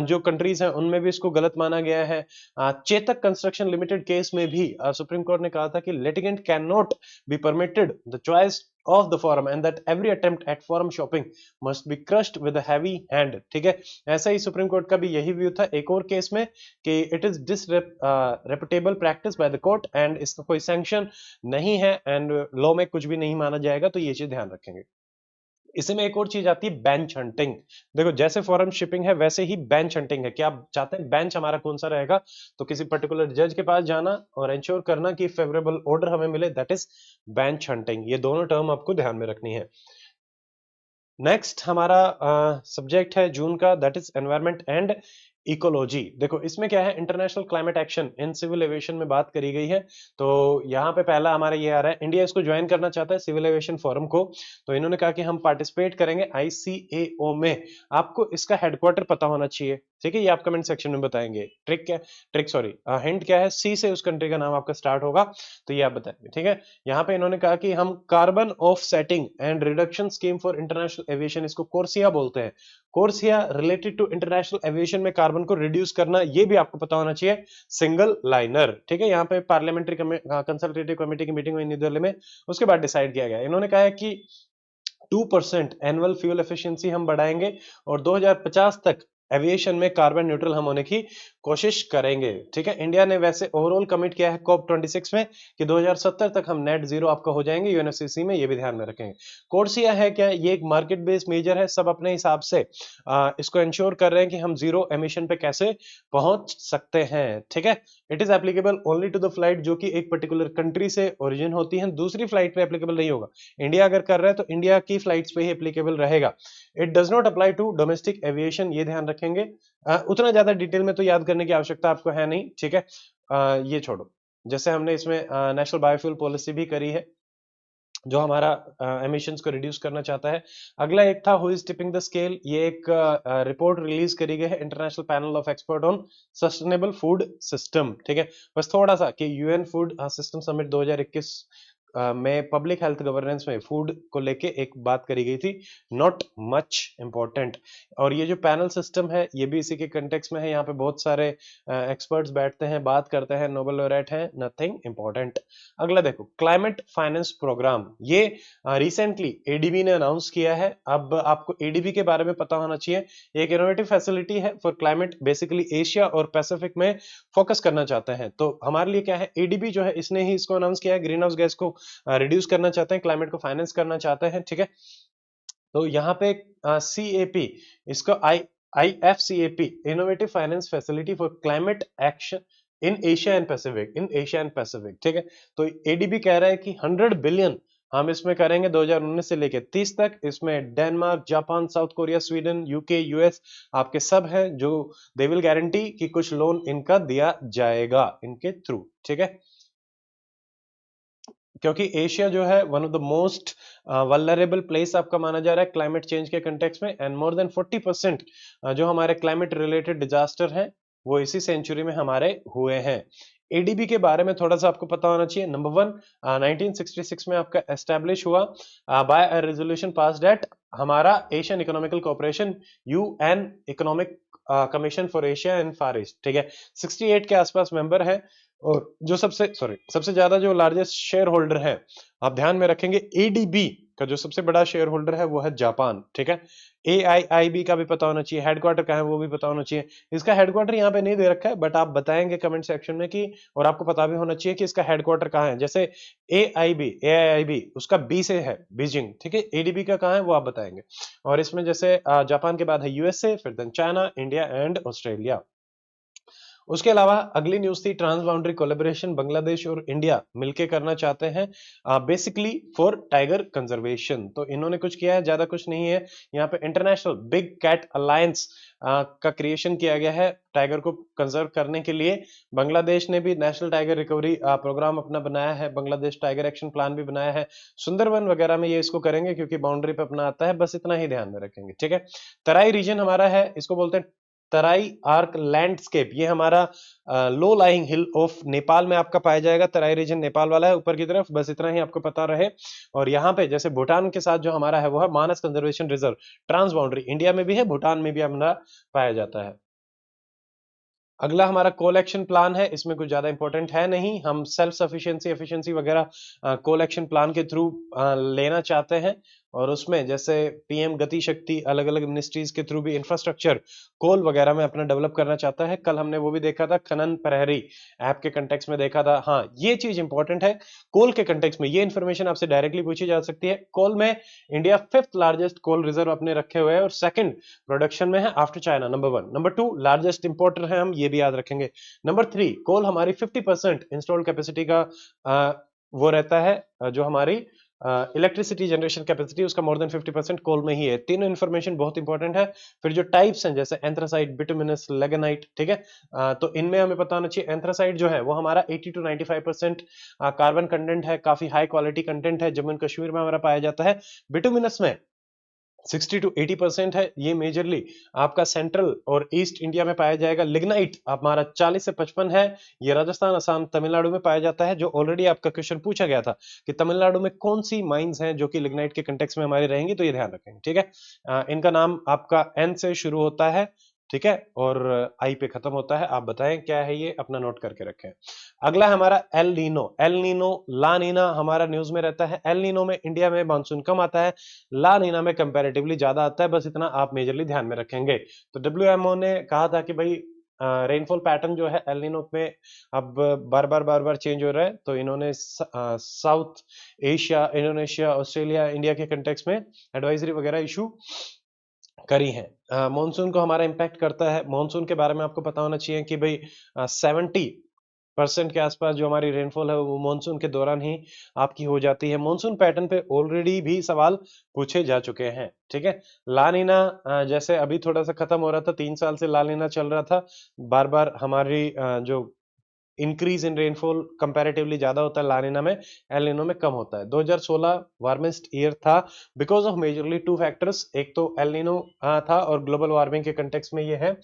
जो कंट्रीज हैं उनमें भी इसको गलत माना गया है। चेतक कंस्ट्रक्शन लिमिटेड केस में भी सुप्रीम कोर्ट ने कहा था कि litigant can not be permitted the choice of the forum and that every attempt at forum shopping must be crushed with a heavy hand, ठीक है। ऐसा ही सुप्रीम कोर्ट का भी यही व्यू था एक और केस में कि it is disreputable practice by the court and इसका कोई सैंक्शन नहीं है एंड लॉ में कुछ भी नहीं माना जाएगा, तो ये चीज ध्यान रखेंगे। इसी में एक और चीज आती है बेंच हंटिंग। देखो जैसे फॉरेन शिपिंग है वैसे ही बेंच हंटिंग है कि आप चाहते हैं बेंच हमारा कौन सा रहेगा, तो किसी पर्टिकुलर जज के पास जाना और इंश्योर करना कि फेवरेबल ऑर्डर हमें मिले, दैट इज बेंच हंटिंग। ये दोनों टर्म आपको ध्यान में रखनी है। नेक्स्ट हमारा सब्जेक्ट है जून का, that is environment and ecology. देखो इसमें क्या है, international climate action in civil aviation में बात करी गई है। तो यहाँ पे पहला हमारा ये आ रहा है, इंडिया इसको ज्वाइन करना चाहता है सिविल एविएशन फोरम को, तो इन्होंने कहा कि हम पार्टिसिपेट करेंगे ICAO में। आपको इसका हेडक्वार्टर पता होना चाहिए, ठीक है, ये आप कमेंट सेक्शन में बताएंगे। हिंट क्या है, सी से उस कंट्री का नाम आपका स्टार्ट होगा, तो ये आप बताएंगे, ठीक है। यहाँ पे इन्होंने कहा कि हम carbon offsetting and reduction scheme for international aviation, इसको कोर्सिया बोलते हैं, CORSIA related to international aviation में कार्बन को रिड्यूस करना, ये भी आपको पता होना चाहिए, सिंगल लाइनर, ठीक है। यहाँ पे पार्लियामेंट्री कंसल्टेटिव कमेटी की मीटिंग हुई नई दिल्ली में, उसके बाद डिसाइड किया गया। इन्होंने कहा है कि 2% एनुअल फ्यूल एफिशिएंसी हम बढ़ाएंगे और 2050 तक एविएशन में कार्बन न्यूट्रल हम होने की कोशिश करेंगे, ठीक है। इंडिया ने वैसे ओवरऑल कमिट किया है COP26 में कि 2070 तक हम नेट जीरो आपका हो जाएंगे UNFCCC में, ये भी ध्यान में रखेंगे। कोर्सिया है क्या, ये एक मार्केट बेस्ड मेजर है, सब अपने हिसाब से इसको इंश्योर कर रहे हैं कि हम जीरो एमिशन पे कैसे पहुंच सकते हैं, ठीक है। It is applicable only to the flight जो कि एक पर्टिकुलर कंट्री से ओरिजिन होती है, दूसरी फ्लाइट पे एप्लीकेबल नहीं होगा। इंडिया अगर कर रहा है तो इंडिया की फ्लाइट्स पे ही एप्लीकेबल रहेगा। It does not apply to domestic aviation, ये ध्यान रखेंगे। उतना ज्यादा डिटेल में तो याद करने की आवश्यकता आपको है नहीं, ठीक है। ये छोड़ो, जैसे हमने इसमें नेशनल बायोफ्यूल पॉलिसी भी करी है जो हमारा एमिशंस को रिड्यूस करना चाहता है। अगला एक था who is tipping the scale, ये एक रिपोर्ट रिलीज करी गई है international panel of expert on sustainable food system, ठीक है। बस थोड़ा सा कि यूएन फूड सिस्टम समिट 2021 में पब्लिक हेल्थ गवर्नेंस में फूड को लेके एक बात करी गई थी, नॉट मच इंपॉर्टेंट। और ये जो पैनल सिस्टम है ये भी इसी के कंटेक्स में है, यहाँ पे बहुत सारे एक्सपर्ट्स बैठते हैं, बात करते हैं, नोबेल लॉरेट हैं, नथिंग इंपॉर्टेंट। अगला देखो क्लाइमेट फाइनेंस प्रोग्राम, ये रिसेंटली एडीबी ने अनाउंस किया है। अब आपको एडीबी के बारे में पता होना चाहिए, एक इनोवेटिव फैसिलिटी है फॉर क्लाइमेट, बेसिकली एशिया और पैसिफिक में फोकस करना चाहते हैं। तो हमारे लिए क्या है, एडीबी जो है इसने ही इसको अनाउंस किया है, ग्रीन हाउस गैस को रिड्यूस करना चाहते हैं, क्लाइमेट को फाइनेंस करना चाहते हैं, ठीक है। तो यहाँ पे सीएपी, इसको IFCAP, innovative finance facility for climate action in Asia and Pacific, in Asia and Pacific, ठीक है। तो एडीबी कह रहा है कि 100 बिलियन हम इसमें करेंगे 2019 से लेके 30 तक। इसमें Denmark, Japan, south Korea, Sweden, UK, US आपके सब हैं जो दे विल गारंटी कि कुछ लोन इनका दिया जाएगा इनके थ्रू, ठीक है। क्योंकि एशिया जो है one of the most vulnerable place आपका माना जा रहा है क्लाइमेट चेंज के कंटेक्स्ट में, एंड मोर देन 40% जो हमारे क्लाइमेट रिलेटेड डिजास्टर हैं वो इसी सेंचुरी में हमारे हुए हैं। एडीबी के बारे में थोड़ा सा आपको पता होना चाहिए। नंबर वन, 1966 में आपका एस्टेब्लिश हुआ by a resolution passed at हमारा Asian economical cooperation, UN economic commission for Asia and Far East, ठीक है। 68 के आसपास मेंबर है, और जो सबसे ज्यादा जो लार्जेस्ट शेयर होल्डर है, आप ध्यान में रखेंगे एडीबी का जो सबसे बड़ा शेयर होल्डर है वो है जापान, ठीक है। एआईआईबी का भी पता होना चाहिए, हेडक्वार्टर कहाँ है वो भी पता होना चाहिए। इसका हेडक्वार्टर यहाँ पे नहीं दे रखा है, बट आप बताएंगे कमेंट सेक्शन में कि, और आपको पता भी होना चाहिए कि इसका हेडक्वार्टर कहाँ है। जैसे एआईआईबी उसका बी से है, बीजिंग, ठीक है। एडीबी का कहाँ है वो आप बताएंगे। और इसमें जैसे जापान के बाद है यूएसए, फिर then China, India and Australia. उसके अलावा अगली न्यूज थी ट्रांस बाउंड्री कोलेबोरेशन, बांग्लादेश और इंडिया मिलके करना चाहते हैं बेसिकली फॉर टाइगर कंजर्वेशन। तो इन्होंने कुछ किया है, ज्यादा कुछ नहीं है। यहाँ पे इंटरनेशनल बिग कैट अलायंस का क्रिएशन किया गया है टाइगर को कंजर्व करने के लिए। बांग्लादेश ने भी नेशनल टाइगर रिकवरी प्रोग्राम अपना बनाया है, बांग्लादेश टाइगर एक्शन प्लान भी बनाया है। सुंदरवन वगैरह में ये इसको करेंगे क्योंकि बाउंड्री पे अपना आता है, बस इतना ही ध्यान में रखेंगे, ठीक है। तराई रीजन हमारा है, इसको बोलते हैं तराई आर्क लैंडस्केप, ये हमारा low lying hill of Nepal में आपका पाया जाएगा। तराई रीजन नेपाल वाला है ऊपर की तरफ, बस इतना ही आपको पता रहे। और यहाँ पे जैसे भूटान के साथ जो हमारा है वो है Manas conservation reserve, transboundary India में भी है, भूटान में भी हमारा पाया जाता है। अगला हमारा कोल एक्शन प्लान है, इसमें कुछ ज्यादा इंपॉर्टेंट है नहीं, हम सेल्फ सफिशिएंसी एफिशिएंसी वगैरह कोल एक्शन प्लान के थ्रू लेना चाहते हैं। और उसमें जैसे पीएम गति शक्ति अलग अलग मिनिस्ट्रीज के थ्रू भी इंफ्रास्ट्रक्चर कोल वगैरह में अपना डेवलप करना चाहता है। कल हमने वो भी देखा था, खनन प्रहरी ऐप के कंटेक्स में देखा था। हाँ, ये चीज इंपॉर्टेंट है, कोल के कंटेक्स में ये इन्फॉर्मेशन आपसे डायरेक्टली पूछी जा सकती है। कोल में इंडिया 5th लार्जेस्ट कोल रिजर्व अपने रखे हुए है और सेकंड प्रोडक्शन में है after China, number 1। Number 2 largest importer है हम, ये भी याद रखेंगे। नंबर 3 कोल हमारी 50% इंस्टॉल्ड कैपेसिटी का वो रहता है, जो हमारी इलेक्ट्रिसिटी जनरेशन कैपेसिटी उसका मोर देन 50% कोल में ही है। तीनों इन्फॉर्मेशन बहुत इंपॉर्टेंट है। फिर जो टाइप्स हैं जैसे एंथ्रासाइट, बिटुमिनस, लेगनाइट, ठीक है। तो इनमें हमें पता होना चाहिए एंथ्रासाइट जो है वो हमारा 80 to 95% कार्बन कंटेंट है, काफी हाई क्वालिटी कंटेंट है, जम्मू एंड कश्मीर में हमारा पाया जाता है। बिटुमिनस में 60 to 80% है, ये मेजरली आपका सेंट्रल और ईस्ट इंडिया में पाया जाएगा। लिग्नाइट हमारा 40 से 55 है, ये राजस्थान, असम, तमिलनाडु में पाया जाता है। जो ऑलरेडी आपका क्वेश्चन पूछा गया था कि तमिलनाडु में कौन सी माइंस हैं जो कि लिग्नाइट के कंटेक्स में हमारी रहेंगी, तो ये ध्यान रखेंगे, ठीक है। इनका नाम आपका एन से शुरू होता है, ठीक है, और आई पे खत्म होता है। आप बताएं क्या है ये, अपना नोट करके रखें। अगला हमारा एल नीनो, एल नीनो ला नीना हमारा न्यूज में रहता है। एल नीनो में इंडिया में मानसून कम आता है, ला नीना में कंपैरेटिवली ज्यादा आता है, बस इतना आप मेजरली ध्यान में रखेंगे। तो डब्ल्यूएमओ ने कहा था कि भाई रेनफॉल पैटर्न जो है एल नीनो में अब बार बार चेंज हो रहा है, तो इन्होंने south Asia, Indonesia, Australia, India के कंटेक्स में एडवाइजरी वगैरह इशू करी है। मॉनसून को हमारा इंपैक्ट करता है। मॉनसून के बारे में आपको पता होना चाहिए कि भाई 70 परसेंट के आसपास जो हमारी रेनफॉल है वो मानसून के दौरान ही आपकी हो जाती है। मानसून पैटर्न पे ऑलरेडी भी सवाल पूछे जा चुके हैं, ठीक है। ला नीना जैसे अभी थोड़ा सा खत्म हो रहा था, 3 साल से ला नीना चल रहा था, बार बार हमारी जो इंक्रीज इन रेनफॉल कंपैरेटिवली ज्यादा होता है ला नीना में, एल नीनो में कम होता है। 2016 वार्मेस्ट ईयर था because of majorly two factors, एक तो एल नीनो था और ग्लोबल वार्मिंग के कंटेक्स्ट में ये है,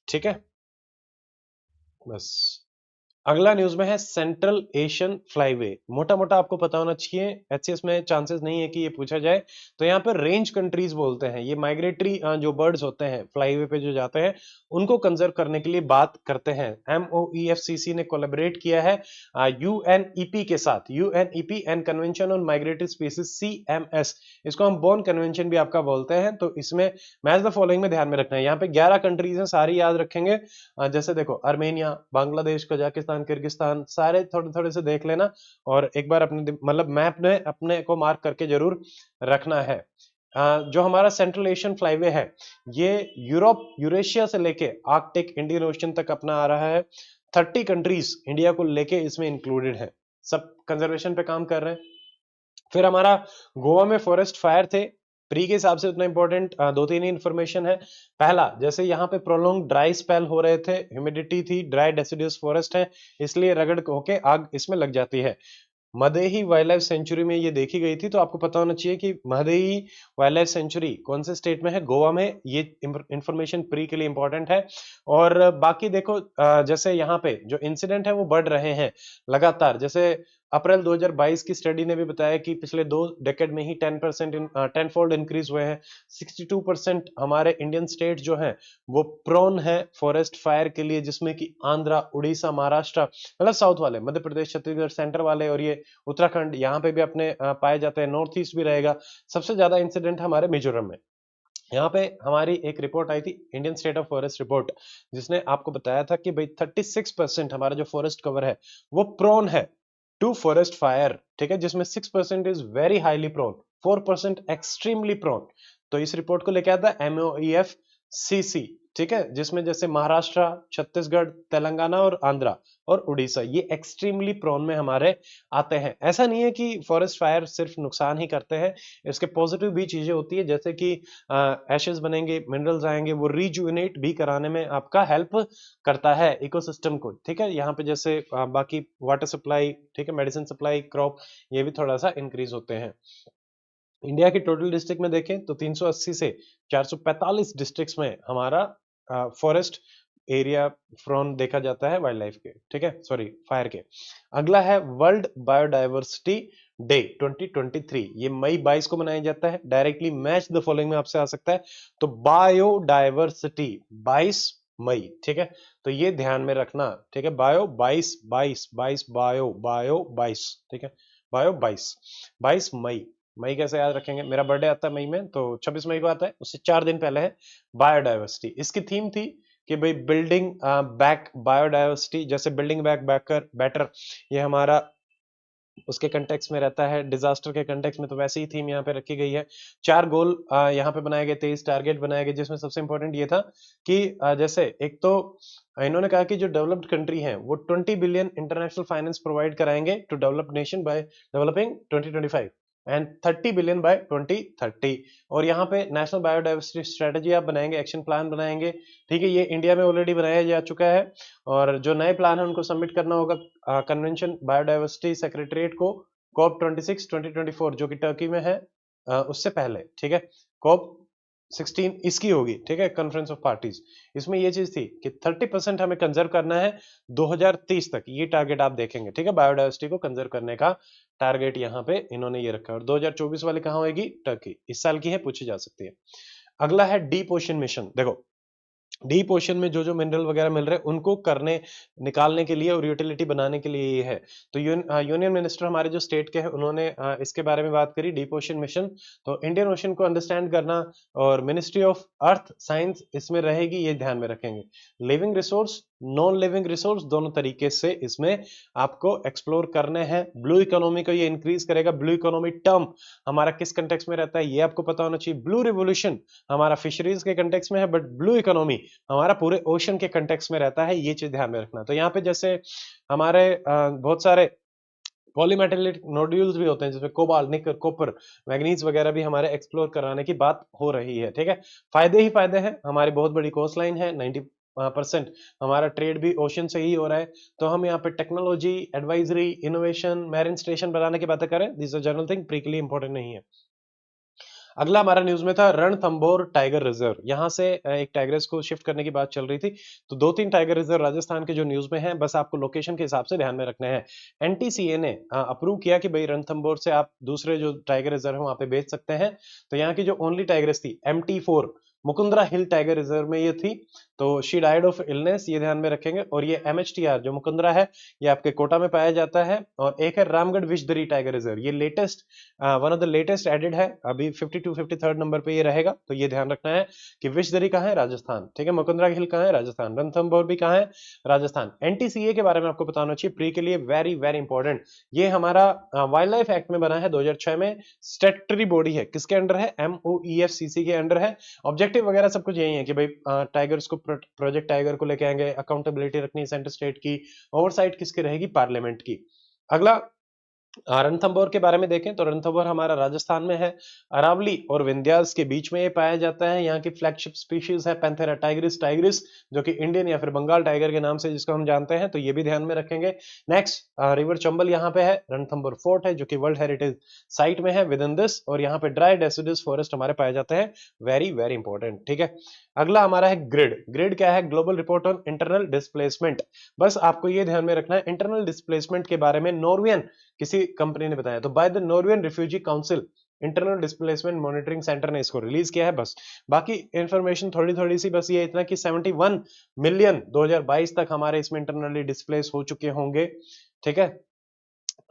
ठीक है। बस अगला न्यूज में है सेंट्रल एशियन फ्लाईवे। मोटा मोटा आपको पता होना चाहिए, एचसीएस में चांसेस नहीं है कि ये पूछा जाए। तो यहाँ पर रेंज कंट्रीज बोलते हैं, ये माइग्रेटरी जो बर्ड्स होते हैं फ्लाईवे पे जो जाते हैं उनको कंजर्व करने के लिए बात करते हैं। MOEFCC ने कोलैबोरेट किया है UNEP के साथ, UNEP and convention on migratory species CMS, इसको हम बोर्न कन्वेंशन भी आपका बोलते हैं। तो इसमें मैच द फॉलोइंग में ध्यान में रखना है, यहाँ पे 11 कंट्रीज हैं, सारी याद रखेंगे। जैसे देखो अर्मेनिया, बांग्लादेश, कजाकिस्तान, किर्गिस्तान, सारे थोड़े थोड़े से देख लेना और एक बार अपने मतलब मैप में अपने को मार्क करके जरूर रखना है। जो हमारा सेंट्रल एशियन फ्लाईवे है ये यूरोप यूरेशिया से लेके आर्कटिक इंडियन ओशन तक अपना आ रहा है। 30 कंट्रीज इंडिया को लेके इसमें इंक्लूडेड है, सब कंजर्वेशन पे काम कर रहे हैं। फिर हमारा गोवा में फॉरेस्ट फायर थे, प्री के हिसाब से उतना इंपॉर्टेंट दो तीन ही इंफॉर्मेशन है। पहला, जैसे यहाँ पे प्रोलॉन्ग ड्राई स्पेल हो रहे थे, ह्यूमिडिटी थी, ड्राई डेसिडुअस फॉरेस्ट है, इसलिए रगड़ होके आग इसमें लग जाती है। मदेही वाइल्ड लाइफ सेंचुरी में ये देखी गई थी, तो आपको पता होना चाहिए कि मदेही वाइल्ड लाइफ सेंचुरी कौन से स्टेट में है, गोवा में। ये इंफॉर्मेशन प्री के लिए इंपॉर्टेंट है। और बाकी देखो जैसे यहाँ पे जो इंसिडेंट है वो बढ़ रहे हैं लगातार। जैसे अप्रैल 2022 की स्टडी ने भी बताया कि पिछले 2 डेकेड में ही 10 फोल्ड इंक्रीज हुए हैं। 62% हमारे इंडियन स्टेट जो हैं वो प्रोन है फॉरेस्ट फायर के लिए, जिसमें कि आंध्रा, उड़ीसा, महाराष्ट्र, मतलब साउथ वाले, मध्य प्रदेश, छत्तीसगढ़ सेंटर वाले, और ये उत्तराखंड यहाँ पे भी अपने पाए जाते हैं। नॉर्थ ईस्ट भी रहेगा। सबसे ज्यादा इंसिडेंट हमारे मिजोरम में। यहाँ पे हमारी एक रिपोर्ट आई थी, Indian state of forest report, जिसने आपको बताया था कि भाई 36% हमारा जो फॉरेस्ट कवर है वो प्रोन है टू फॉरेस्ट फायर, ठीक है, जिसमें 6% is very highly prone, 4% extremely prone. तो इस रिपोर्ट को लेके आता है MOEFCC, ठीक है, जिसमें जैसे महाराष्ट्र, छत्तीसगढ़, तेलंगाना और आंध्रा और उड़ीसा ये एक्सट्रीमली प्रोन में हमारे आते हैं। ऐसा नहीं है कि फॉरेस्ट फायर सिर्फ नुकसान ही करते हैं, इसके पॉजिटिव भी चीजें होती है, जैसे कि एशेस बनेंगे, मिनरल्स आएंगे, वो रिजुविनेट भी कराने में आपका हेल्प करता है इकोसिस्टम को, ठीक है। यहाँ पे जैसे बाकी वाटर सप्लाई, ठीक है, मेडिसिन सप्लाई, क्रॉप, ये भी थोड़ा सा इंक्रीज होते हैं। इंडिया की टोटल डिस्ट्रिक्ट में देखें तो 380 से 445 डिस्ट्रिक्ट्स में हमारा फॉरेस्ट एरिया फ्रॉन देखा जाता है वाइल्ड लाइफ के, ठीक है, सॉरी फायर के। अगला है वर्ल्ड बायोडाइवर्सिटी डे 2023, ये मई 22 को मनाया जाता है। डायरेक्टली मैच द फॉलोइंग में आपसे आ सकता है, तो बायोडाइवर्सिटी 22 मई, ठीक है, तो ये ध्यान में रखना, ठीक है। बायो 22 22 22 बायो 22, ठीक है, बायो 22 मई। मई कैसे याद रखेंगे, मेरा बर्थडे आता है मई में, तो 26 मई को आता है, उससे 4 दिन पहले है बायोडाइवर्सिटी। इसकी थीम थी कि भाई बिल्डिंग बैक बायोडाइवर्सिटी, जैसे बिल्डिंग बैक बेटर, ये हमारा उसके कंटेक्स्ट में रहता है, डिजास्टर के कंटेक्स्ट में, तो वैसे ही थीम यहाँ पे रखी गई है। 4 गोल यहाँ पे बनाए गए, 23 टारगेट बनाए गए, जिसमें सबसे इंपॉर्टेंट ये था कि जैसे एक तो इन्होंने कहा कि जो डेवलप्ड कंट्री है वो 20 बिलियन इंटरनेशनल फाइनेंस प्रोवाइड कराएंगे to develop nation by developing 2025 and 30 billion by 2030। और यहाँ पे नेशनल बायोडाइवर्सिटी स्ट्रेटेजी आप बनाएंगे, एक्शन प्लान बनाएंगे, ठीक है, ये इंडिया में ऑलरेडी बनाया जा चुका है। और जो नए प्लान है उनको सबमिट करना होगा कन्वेंशन बायोडाइवर्सिटी सेक्रेटरीट को COP 26 2024 जो कि टर्की में है उससे पहले, ठीक है। COP 16 इसकी होगी, ठीक है, कॉन्फ्रेंस ऑफ पार्टीज। इसमें ये चीज थी कि 30% हमें कंजर्व करना है 2030 तक, ये टारगेट आप देखेंगे, ठीक है, बायोडाइवर्सिटी को कंजर्व करने का टारगेट यहाँ पे इन्होंने ये रखा है। और 2024 वाली कहाँ होगी, टर्की, इस साल की है, पूछी जा सकती है। अगला है डीप ओशन मिशन। देखो डीप ओशन में जो जो मिनरल वगैरह मिल रहे हैं उनको करने निकालने के लिए और यूटिलिटी बनाने के लिए ये है। तो यूनियन मिनिस्टर हमारे जो स्टेट के हैं उन्होंने इसके बारे में बात करी, डीप ओशन मिशन। तो इंडियन ओशन को अंडरस्टैंड करना और मिनिस्ट्री ऑफ अर्थ साइंस इसमें रहेगी, ये ध्यान में रखेंगे। Living resource non living resource, दोनों तरीके से इसमें आपको एक्सप्लोर करने हैं। ब्लू इकोनॉमी को ये इंक्रीज करेगा। ब्लू इकोनॉमी टर्म हमारा किस कंटेक्स में रहता है ये आपको पता होना चाहिए। ब्लू रिवोल्यूशन हमारा फिशरीज के कंटेक्स में है, बट ब्लू इकोनॉमी हमारा पूरे ओशन के कंटेक्स में रहता है, ये चीज ध्यान में रखना। तो यहाँ पे जैसे हमारे बहुत सारे पॉलीमेटेलिक नोड्यूल्स भी होते हैं, जिसमें कोबाल्ट, निकल, कॉपर, मैग्नीज वगैरह भी हमारे एक्सप्लोर कराने की बात हो रही है। ठीक है, फायदे ही फायदे हैं। हमारी बहुत बड़ी कोस्ट लाइन है, 90% हमारा ट्रेड भी ओशन से ही हो रहा है। तो हम यहाँ पे technology, advisory, innovation, marine station बनाने की बातें करें, this is general thing, pre के लिए इंपॉर्टेंट नहीं है। अगला हमारा न्यूज में था रणथंभौर टाइगर रिजर्व। यहां से एक टाइगर्स को शिफ्ट करने की बात चल रही थी। तो 2-3 टाइगर रिजर्व राजस्थान के जो न्यूज में हैं, बस आपको लोकेशन के हिसाब से ध्यान में रखने हैं। एनटीसीए ने अप्रूव किया कि भाई रणथंभौर से आप दूसरे जो टाइगर रिजर्व है वहां पे बेच सकते हैं। तो यहाँ की जो ओनली टाइगर्स थी MT4 मुकुंदरा हिल टाइगर रिजर्व में ये थी। तो शी डाइड ऑफ इलनेस, ये ध्यान में रखेंगे। और ये MHTR जो मुकुंदरा है, ये आपके कोटा में पाया जाता है। और एक है रामगढ़ विषधरी टाइगर रिजर्व, ये latest one of the latest added है, अभी 52-53 नंबर पे ये रहेगा। तो ये ध्यान रखना है कि विषधरी कहाँ है, राजस्थान। ठीक है, मुकुंदरा हिल कहाँ है, राजस्थान। रणथंभौर भी कहाँ है, राजस्थान। एनटीसीए के बारे में आपको बताना चाहिए, प्री के लिए वेरी वेरी इंपॉर्टेंट। ये हमारा वाइल्ड लाइफ एक्ट में बना है 2006 में। स्टेटरी बॉडी है, किसके अंडर है, MOEFCC के अंडर है। ऑब्जेक्टिव वगैरह सब कुछ यही है कि भाई टाइगर्स को, प्रोजेक्ट टाइगर को लेके आएंगे, अकाउंटेबिलिटी रखनी सेंटर स्टेट की, ओवरसाइट किसकी रहेगी, पार्लियामेंट की। अगला रणथंभौर के बारे में देखें तो रणथंभौर हमारा राजस्थान में है। अरावली और विंध्यास के बीच में ये पाया जाता है। यहाँ की फ्लैगशिप स्पीशीज है पैंथेरा टाइग्रिस टाइग्रिस, जो कि इंडियन या फिर बंगाल टाइगर के नाम से जिसको हम जानते हैं। तो ये भी ध्यान में रखेंगे। नेक्स्ट रिवर चंबल यहाँ पे है। रणथंभौर फोर्ट है जो कि वर्ल्ड हेरिटेज साइट में है विद इन दिस। और यहाँ पे ड्राई डेसिडस फॉरेस्ट हमारे पाए जाते हैं, वेरी वेरी इंपॉर्टेंट। ठीक है, अगला हमारा है ग्रिड। ग्रिड क्या है, global report on internal displacement. बस आपको ये ध्यान में रखना है, इंटरनल डिस्प्लेसमेंट के बारे में नॉर्वेन किसी कंपनी ने बताया। तो by the नॉर्वेन refugee council internal displacement monitoring centre ने इसको रिलीज किया है। बस बाकी इंफॉर्मेशन थोड़ी थोड़ी सी, बस ये इतना कि 71 मिलियन 2022 तक हमारे इसमें इंटरनली डिस्प्लेस हो चुके होंगे। ठीक है,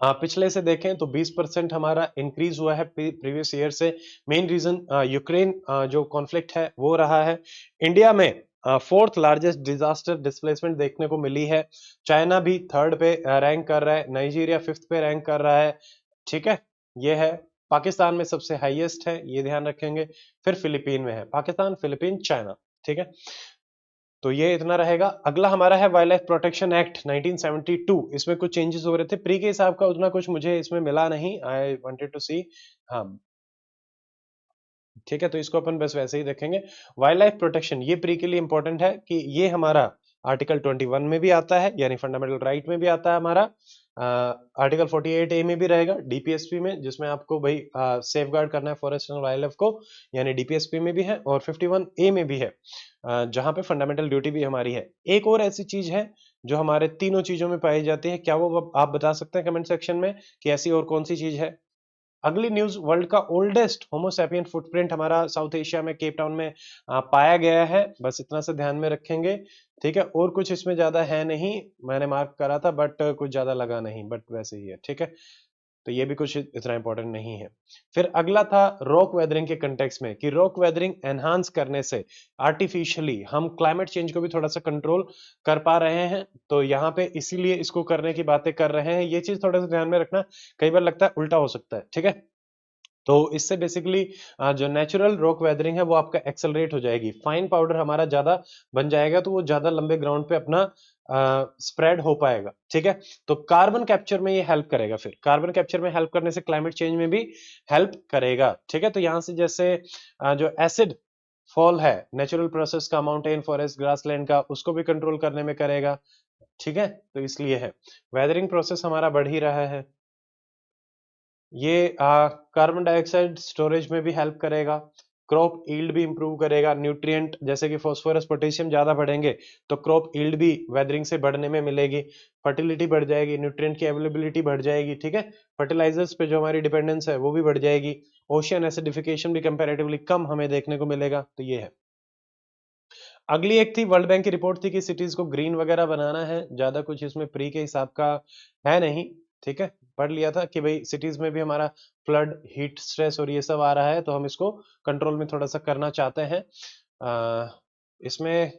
पिछले से देखें तो 20% हमारा इंक्रीज हुआ है प्रीवियस ईयर से। मेन रीजन यूक्रेन जो कॉन्फ्लिक्ट है वो रहा है। इंडिया में फोर्थ लार्जेस्ट डिजास्टर डिस्प्लेसमेंट देखने को मिली है। चाइना भी थर्ड पे रैंक कर रहा है। नाइजीरिया फिफ्थ पे रैंक कर रहा है। ठीक है, ये है। पाकिस्तान में सबसे हाईएस्ट है, ये ध्यान रखेंगे। फिर फिलीपीन में है, पाकिस्तान, फिलीपीन, चाइना। ठीक है, तो ये इतना रहेगा। अगला हमारा है वाइल्ड लाइफ प्रोटेक्शन एक्ट 1972। इसमें कुछ चेंजेस हो रहे थे, प्री के हिसाब का उतना कुछ मुझे इसमें मिला नहीं। आई वांटेड टू सी। हाँ, ठीक है, तो इसको अपन बस वैसे ही देखेंगे। वाइल्ड लाइफ प्रोटेक्शन ये प्री के लिए इंपॉर्टेंट है कि ये हमारा आर्टिकल 21 में भी आता है, यानी फंडामेंटल राइट में भी आता है हमारा। आर्टिकल 48A में भी रहेगा, DPSP में, जिसमें आपको भाई सेफ गार्ड करना है फॉरेस्ट एंड वाइल्ड लाइफ को, यानी DPSP में भी है। और 51A में भी है, जहां पे फंडामेंटल ड्यूटी भी हमारी है। एक और ऐसी चीज है जो हमारे तीनों चीजों में पाई जाती है, क्या वो आप बता सकते हैं कमेंट सेक्शन में कि ऐसी और कौन सी चीज है। अगली न्यूज, वर्ल्ड का ओल्डेस्ट होमोसैपियन फुटप्रिंट हमारा साउथ एशिया में केप टाउन में पाया गया है। बस इतना से ध्यान में रखेंगे। ठीक है, और कुछ इसमें ज्यादा है नहीं, मैंने मार्क करा था बट कुछ ज्यादा लगा नहीं, बट वैसे ही है। ठीक है, तो ये भी कुछ इतना इंपॉर्टेंट नहीं है। फिर अगला था रॉक वेदरिंग के कंटेक्स में, कि रॉक वेदरिंग एनहांस करने से आर्टिफिशियली हम क्लाइमेट चेंज को भी थोड़ा सा कंट्रोल कर पा रहे हैं। तो यहाँ पे इसीलिए इसको करने की बातें कर रहे हैं। ये चीज थोड़ा सा ध्यान में रखना, कई बार लगता है उल्टा हो सकता है। ठीक है, तो इससे बेसिकली जो नेचुरल रॉक वेदरिंग है वो आपका एक्सेलरेट हो जाएगी। फाइन पाउडर हमारा ज्यादा बन जाएगा, तो वो ज्यादा लंबे ग्राउंड पे अपना स्प्रेड हो पाएगा। ठीक है, तो कार्बन कैप्चर में ये हेल्प करेगा। फिर कार्बन कैप्चर में हेल्प करने से क्लाइमेट चेंज में भी हेल्प करेगा। ठीक है, तो यहां से जैसे जो एसिड फॉल है नेचुरल प्रोसेस का, माउंटेन, फॉरेस्ट, ग्रासलैंड का, उसको भी कंट्रोल करने में करेगा। ठीक है, तो इसलिए है वेदरिंग प्रोसेस हमारा बढ़ ही रहा है। ये कार्बन डाइऑक्साइड स्टोरेज में भी हेल्प करेगा। क्रॉप ईल्ड भी इंप्रूव करेगा। न्यूट्रिएंट जैसे कि फास्फोरस, पोटेशियम ज्यादा बढ़ेंगे तो क्रॉप ईल्ड भी वेदरिंग से बढ़ने में मिलेगी। फर्टिलिटी बढ़ जाएगी, न्यूट्रिएंट की अवेलेबिलिटी बढ़ जाएगी। ठीक है, फर्टिलाइजर्स पे जो हमारी डिपेंडेंस है वो भी बढ़ जाएगी। ओशियन एसिडिफिकेशन भी कंपैरेटिवली कम हमें देखने को मिलेगा। तो ये है। अगली एक थी, वर्ल्ड बैंक की रिपोर्ट थी कि सिटीज को ग्रीन वगैरह बनाना है। ज्यादा कुछ इसमें प्री के हिसाब का है नहीं। ठीक है, पढ़ लिया था कि भाई सिटीज में भी हमारा फ्लड, हीट स्ट्रेस और ये सब आ रहा है, तो हम इसको कंट्रोल में थोड़ा सा करना चाहते हैं। इसमें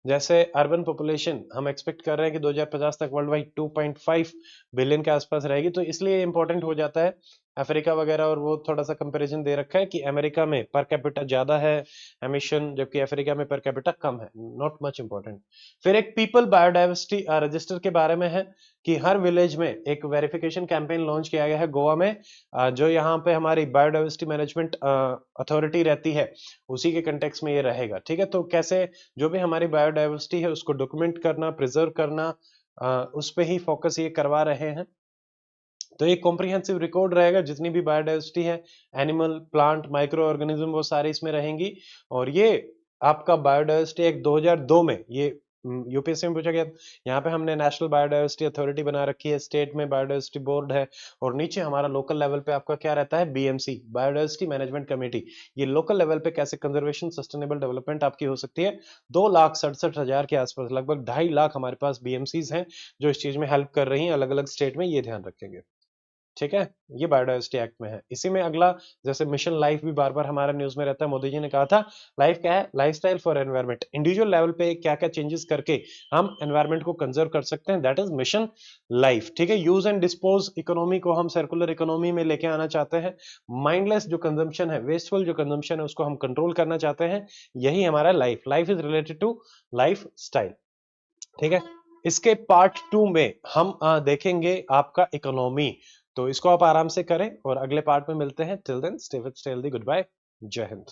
जैसे अर्बन पॉपुलेशन हम एक्सपेक्ट कर रहे हैं कि 2050 तक वर्ल्ड वाइड 2.5 बिलियन के आसपास रहेगी, तो इसलिए इंपॉर्टेंट हो जाता है अफ्रीका वगैरह, और वो थोड़ा सा कंपैरिजन दे रखा है कि अमेरिका में पर कैपिटा ज्यादा है एमिशन, जबकि अफ्रीका में पर कैपिटा कम है। Not much important. फिर एक पीपल बायोडाइवर्सिटी रजिस्टर के बारे में है कि हर विलेज में एक वेरिफिकेशन कैंपेन लॉन्च किया गया है गोवा में, जो यहाँ पे हमारी बायोडाइवर्सिटी मैनेजमेंट अथॉरिटी रहती है उसी के कंटेक्स में ये रहेगा। ठीक है, तो कैसे जो भी हमारी बायोडाइवर्सिटी है उसको डॉक्यूमेंट करना, प्रिजर्व करना, उस पे ही फोकस ये करवा रहे हैं। तो एक कॉम्प्रिहेंसिव रिकॉर्ड रहेगा, जितनी भी बायोडाइवर्सिटी है, एनिमल, प्लांट, माइक्रो ऑर्गेनिज्म, वो सारी इसमें रहेंगी। और ये आपका बायोडाइवर्सिटी एक्ट 2002 में ये यूपीएससी में पूछा गया। यहाँ पे हमने नेशनल बायोडाइवर्सिटी अथॉरिटी बना रखी है, स्टेट में बायोडाइवर्सिटी बोर्ड है, और नीचे हमारा लोकल लेवल पे आपका क्या रहता है, बीएमसी, बायोडाइवर्सिटी मैनेजमेंट कमेटी। ये लोकल लेवल पे कैसे कंजर्वेशन सस्टेनेबल डेवलपमेंट आपकी हो सकती है। 2,67,000 के आसपास, लगभग 2.5 लाख हमारे पास बीएमसीज हैं जो इस चीज में हेल्प कर रही हैं अलग अलग स्टेट में, ये ध्यान रखेंगे। ठीक है, ये बायोडाइवर्सिटी एक्ट में है। इसी में अगला, जैसे मिशन लाइफ भी बार बार हमारा न्यूज में रहता है, मोदी जी ने कहा था लाइफ क्या है, lifestyle for environment, individual level पे क्या क्या चेंजेस करके हम एनवायरनमेंट को कंजर्व कर सकते हैं, दैट इज मिशन लाइफ। ठीक है, यूज एंड डिस्पोज इकोनॉमी को हम सर्कुलर इकोनॉमी में लेके आना चाहते हैं। माइंडलेस जो कंजम्पशन है, वेस्टफुल जो कंजम्पशन है, उसको हम कंट्रोल करना चाहते हैं। यही हमारा life, life is related to lifestyle. ठीक है, इसके पार्ट 2 में हम देखेंगे आपका इकोनॉमी, तो इसको आप आराम से करें और अगले पार्ट में मिलते हैं। Till then stay with stay healthy, goodbye, जय हिंद।